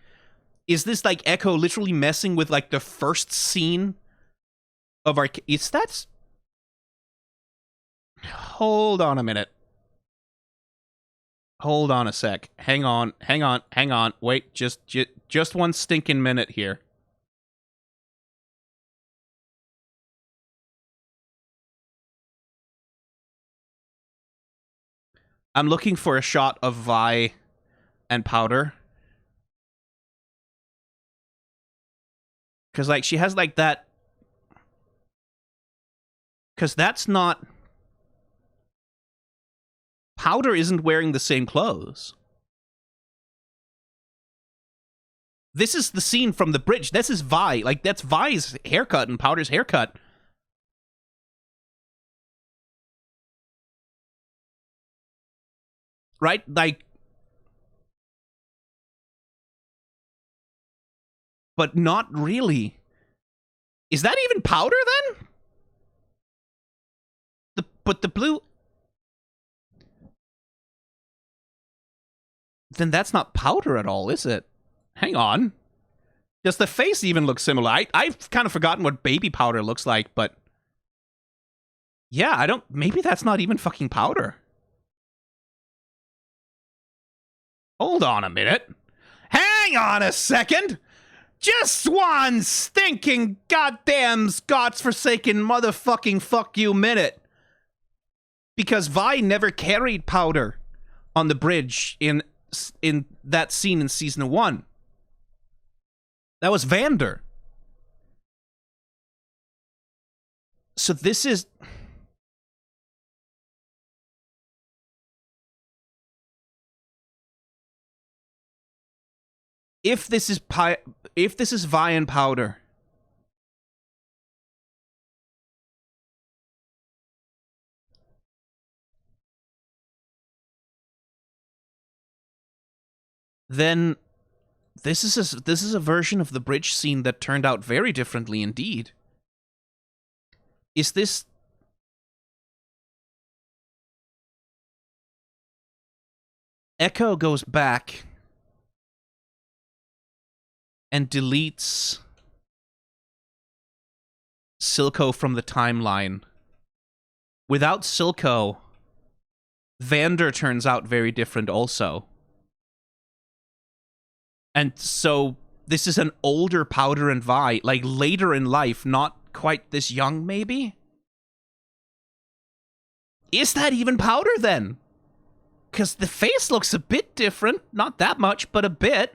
S1: is this, like, Echo literally messing with, like, the first scene of Arcane? Is that... Hold on a minute. Hold on a sec. Hang on. Wait, just one stinking minute here. I'm looking for a shot of Vi and Powder. Because, like, she has, like, that... Because that's not... Powder isn't wearing the same clothes. This is the scene from the bridge. This is Vi. Like, that's Vi's haircut and Powder's haircut. Right? Like... But not really. Is that even Powder, then? But the blue... Then that's not Powder at all, is it? Hang on. Does the face even look similar? I've kind of forgotten what baby Powder looks like, but... Yeah, I don't... Maybe that's not even fucking Powder. Hold on a minute. Hang on a second! Just one stinking goddamn Scots-forsaken motherfucking fuck you minute. Because Vi never carried Powder on the bridge in that scene in Season 1. That was Vander. So this is... If this is Vi and Powder, then this is a version of the bridge scene that turned out very differently indeed. Is this... Echo goes back and deletes Silco from the timeline. Without Silco, Vander turns out very different also. And so this is an older Powder and Vi, like later in life, not quite this young maybe? Is that even Powder then? Because the face looks a bit different. Not that much, but a bit.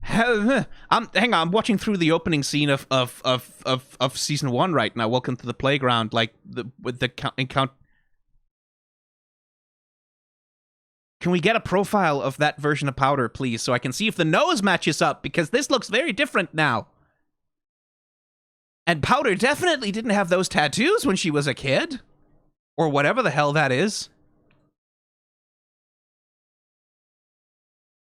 S1: Hang on, I'm watching through the opening scene of season 1 right now. Welcome to the playground, like with the encounter. Can we get a profile of that version of Powder, please, so I can see if the nose matches up, because this looks very different now. And Powder definitely didn't have those tattoos when she was a kid. Or whatever the hell that is.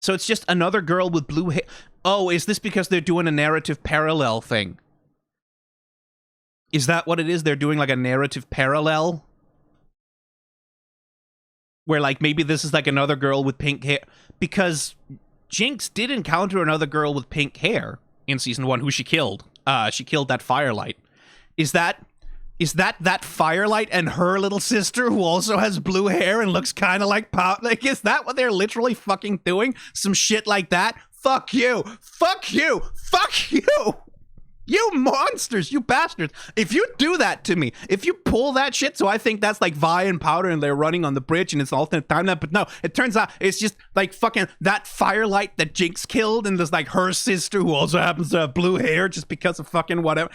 S1: So it's just another girl with blue hair. Oh, is this because they're doing a narrative parallel thing? Is that what it is? They're doing like a narrative parallel? Where like maybe this is like another girl with pink hair. Because Jinx did encounter another girl with pink hair in season 1 who she killed. She killed that Firelight. Is that Firelight and her little sister who also has blue hair and looks kind of like Pow? Like, is that what they're literally fucking doing? Some shit like that? Fuck you! Fuck you! Fuck you! You monsters! You bastards! If you do that to me, if you pull that shit, so I think that's like Vi and Powder and they're running on the bridge and it's alternate timeline, but no, it turns out it's just like fucking that Firelight that Jinx killed and there's like her sister who also happens to have blue hair just because of fucking whatever.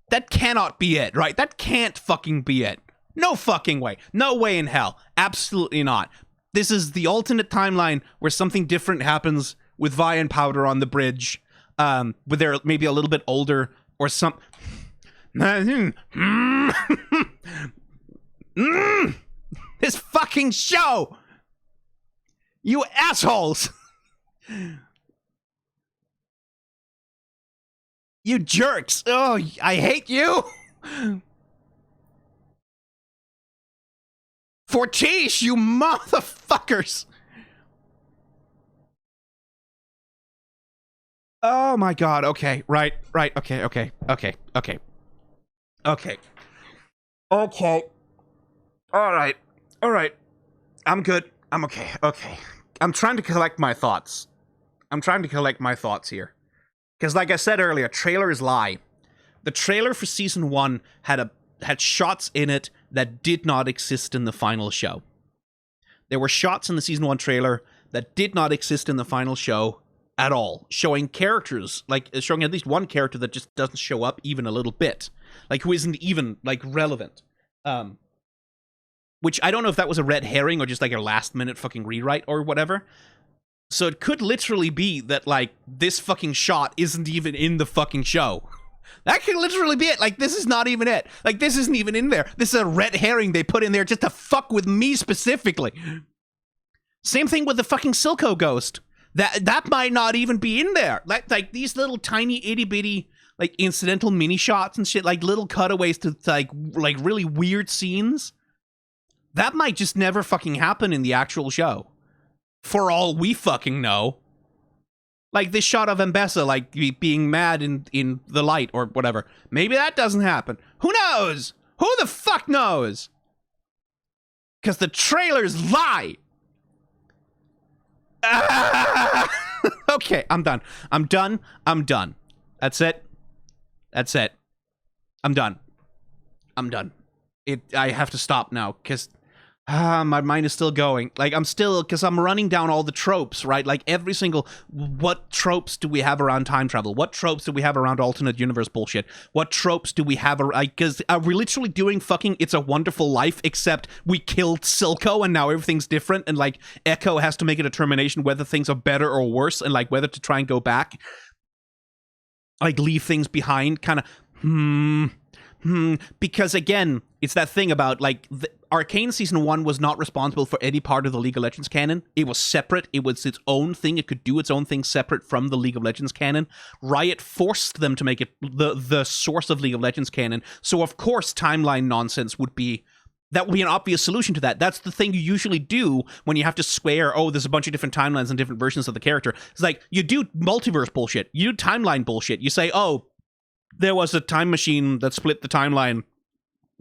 S1: That cannot be it, right? That can't fucking be it. No fucking way. No way in hell. Absolutely not. This is the alternate timeline where something different happens with Vi and Powder on the bridge. Where they're maybe a little bit older or some. This fucking show! You assholes! You jerks! Oh, I hate you! Fortiche, you motherfuckers! Oh my god, okay, right, okay. Alright. I'm good. I'm okay. I'm trying to collect my thoughts. Here. Because like I said earlier, trailers lie. The trailer for season 1 had shots in it that did not exist in the final show. There were shots in the season 1 trailer that did not exist in the final show at all, showing characters, like showing at least one character that just doesn't show up even a little bit, like who isn't even like relevant. Which I don't know if that was a red herring or just like a last minute fucking rewrite or whatever. So it could literally be that like this fucking shot isn't even in the fucking show. That could literally be it. Like, this is not even it. Like, this isn't even in there. This is a red herring they put in there just to fuck with me specifically. Same thing with the fucking Silco ghost. That might not even be in there. Like these little tiny itty bitty like incidental mini shots and shit, like little cutaways to like really weird scenes. That might just never fucking happen in the actual show. For all we fucking know. Like this shot of Ambessa like being mad in the light or whatever. Maybe that doesn't happen. Who knows? Who the fuck knows? Because the trailers lie. Okay, I'm done. That's it. I'm done. I have to stop now because my mind is still going. Like, because I'm running down all the tropes, right? Like every single, what tropes do we have around time travel? What tropes do we have around alternate universe bullshit? What tropes do we have, because we're literally doing fucking It's a Wonderful Life, except we killed Silco and now everything's different, and like Echo has to make a determination whether things are better or worse, and like whether to try and go back, like leave things behind, kind of, because again, it's that thing about like Arcane Season 1 was not responsible for any part of the League of Legends canon. It was separate. It was its own thing. It could do its own thing separate from the League of Legends canon. Riot forced them to make it the source of League of Legends canon. So of course timeline nonsense would be That would be an obvious solution to that. That's the thing you usually do when you have to square, oh, there's a bunch of different timelines and different versions of the character. It's like, you do multiverse bullshit. You do timeline bullshit. You say, oh, there was a time machine that split the timeline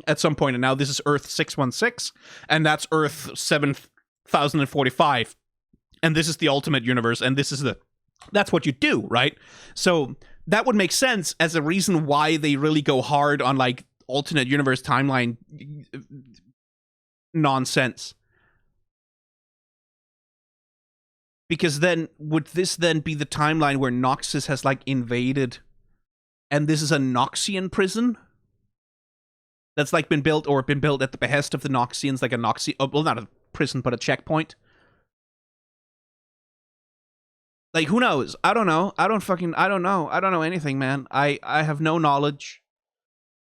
S1: at some point, and now this is Earth 616, and that's Earth 7045, and this is the ultimate universe, and this is the... That's what you do, right? So that would make sense as a reason why they really go hard on, like, alternate universe timeline nonsense. Because then, would this then be the timeline where Noxus has, like, invaded, and this is a Noxian prison? That's, like, been built at the behest of the Noxians, like a Noxian... well, not a prison, but a checkpoint. Like, who knows? I don't know. I don't know. I don't know anything, man. I have no knowledge.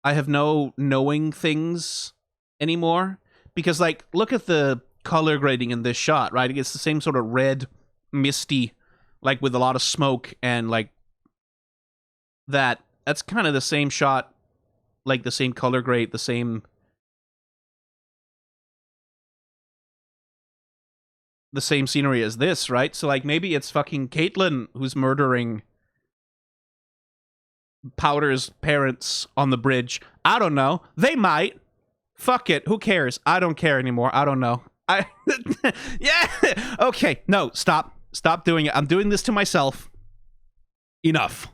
S1: I have no knowing things anymore. Because, like, look at the color grading in this shot, right? It's the same sort of red, misty, like, with a lot of smoke, and, like, that's kind of the same shot, like, the same color grade, the same scenery as this, right? So, like, maybe it's fucking Caitlyn who's murdering Powder's parents on the bridge. I don't know. They might. Fuck it. Who cares? I don't care anymore. I don't know. Yeah. Okay. No, stop. Stop doing it. I'm doing this to myself. Enough.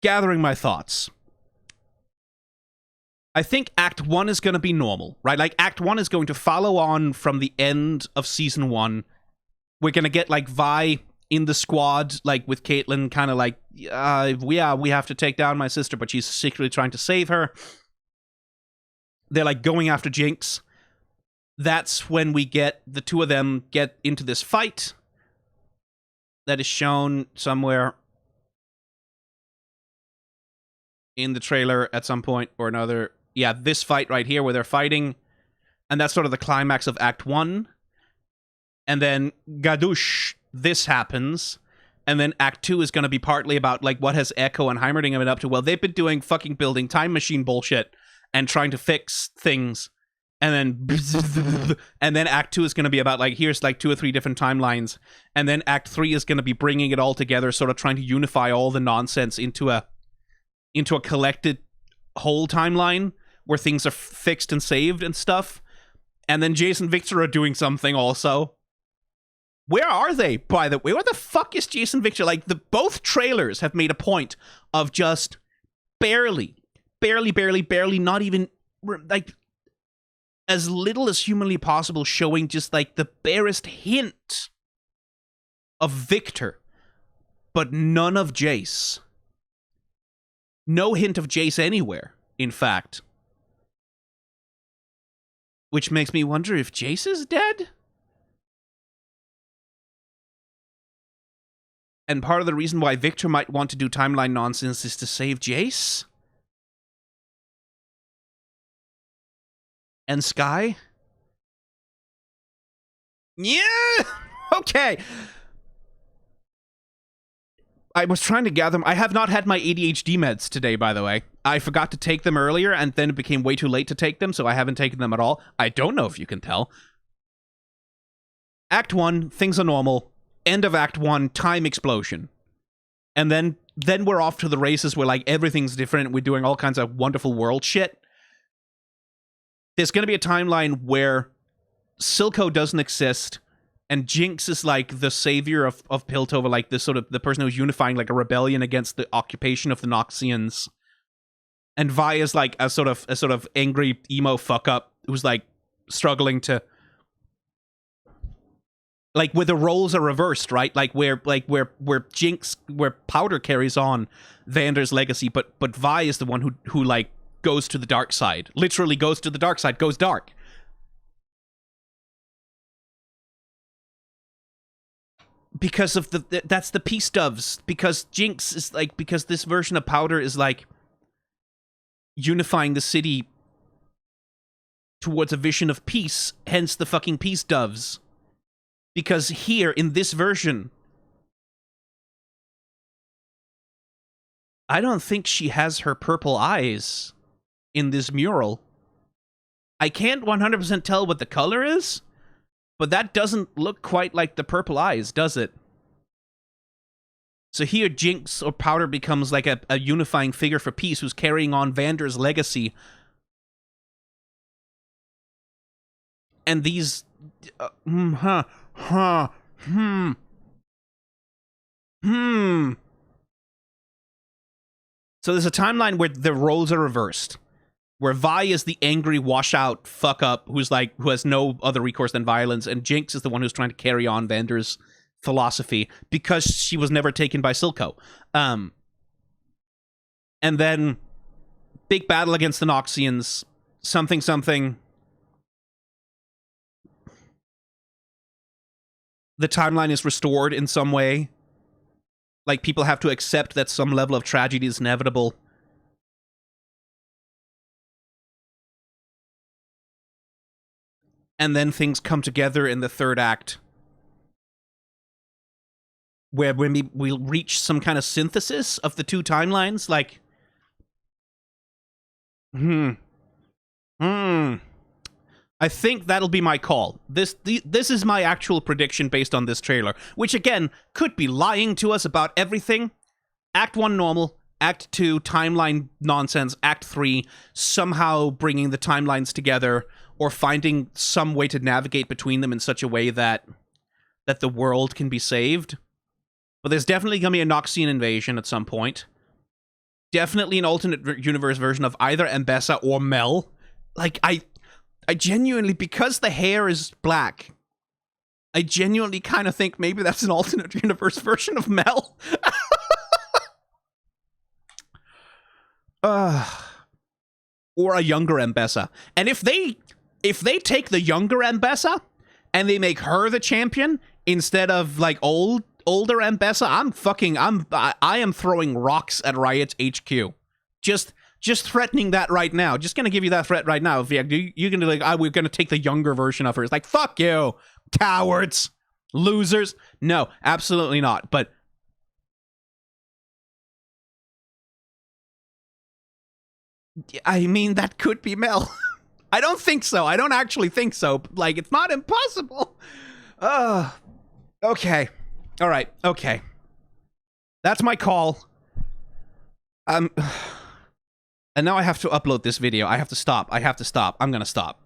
S1: Gathering my thoughts. I think Act 1 is going to be normal, right? Like, Act 1 is going to follow on from the end of Season 1. We're going to get, like, Vi in the squad, like, with Caitlyn, kind of like, we have to take down my sister, but she's secretly trying to save her. They're, like, going after Jinx. That's when we get the two of them get into this fight that is shown somewhere in the trailer at some point or another. Yeah, this fight right here where they're fighting, and that's sort of the climax of Act 1. And then, gadoosh, this happens, and then Act 2 is going to be partly about, like, what has Echo and Heimerdinger been up to? Well, they've been doing fucking building time machine bullshit and trying to fix things, and then Act 2 is going to be about, like, here's, like, 2 or 3 different timelines, and then Act 3 is going to be bringing it all together, sort of trying to unify all the nonsense into a collected whole timeline where things are fixed and saved and stuff. And then Jace and Victor are doing something also. Where are they, by the way? Where the fuck is Jace and Victor? Like, both trailers have made a point of just barely, not even, like, as little as humanly possible, showing just, like, the barest hint of Victor, but none of Jace. No hint of Jace anywhere, in fact. Which makes me wonder if Jace is dead? And part of the reason why Victor might want to do timeline nonsense is to save Jace? And Skye? Yeah! Okay! I was trying to gather... I have not had my ADHD meds today, by the way. I forgot to take them earlier, and then it became way too late to take them, so I haven't taken them at all. I don't know if you can tell. Act 1, things are normal. End of Act 1, time explosion. And then we're off to the races where, like, everything's different. We're doing all kinds of wonderful world shit. There's going to be a timeline where Silco doesn't exist, and Jinx is, like, the savior of Piltover, like, the sort of the person who's unifying, like, a rebellion against the occupation of the Noxians. And Vi is, like, a sort of angry emo fuck up who's, like, struggling to, like, where the roles are reversed, right? Like where Jinx, where Powder carries on Vander's legacy, but Vi is the one who like goes to the dark side, literally goes to the dark side, goes dark. Because of that's the peace doves. Because Jinx is like, because this version of Powder is like unifying the city towards a vision of peace, hence the fucking peace doves. Because here, in this version, I don't think she has her purple eyes in this mural. I can't 100% tell what the color is, but that doesn't look quite like the purple eyes, does it? So here, Jinx or Powder becomes like a unifying figure for peace who's carrying on Vander's legacy. And these... So there's a timeline where the roles are reversed. Where Vi is the angry washout fuck-up who has no other recourse than violence, and Jinx is the one who's trying to carry on Vander's philosophy because she was never taken by Silco. And then big battle against the Noxians, something. The timeline is restored in some way. Like, people have to accept that some level of tragedy is inevitable. And then things come together in the third act. Where we'll reach some kind of synthesis of the two timelines. Like... I think that'll be my call. This is my actual prediction based on this trailer. Which, again, could be lying to us about everything. Act 1, normal. Act 2, timeline nonsense. Act 3, somehow bringing the timelines together, or finding some way to navigate between them in such a way that the world can be saved. But there's definitely going to be a Noxian invasion at some point. Definitely an alternate universe version of either Ambessa or Mel. Like, I genuinely, because the hair is black, I genuinely kind of think maybe that's an alternate universe version of Mel. Or a younger Ambessa. And if they take the younger Ambessa and they make her the champion instead of like older Ambessa, I am throwing rocks at Riot's HQ. Just threatening that right now. Just gonna give you that threat right now. If you're gonna like, we're gonna take the younger version of her. It's like, fuck you, cowards, losers. No, absolutely not. But I mean, that could be Mel. I don't think so. I don't actually think so. Like, it's not impossible. Okay. All right. Okay. That's my call. And now I have to upload this video. I have to stop. I'm gonna stop.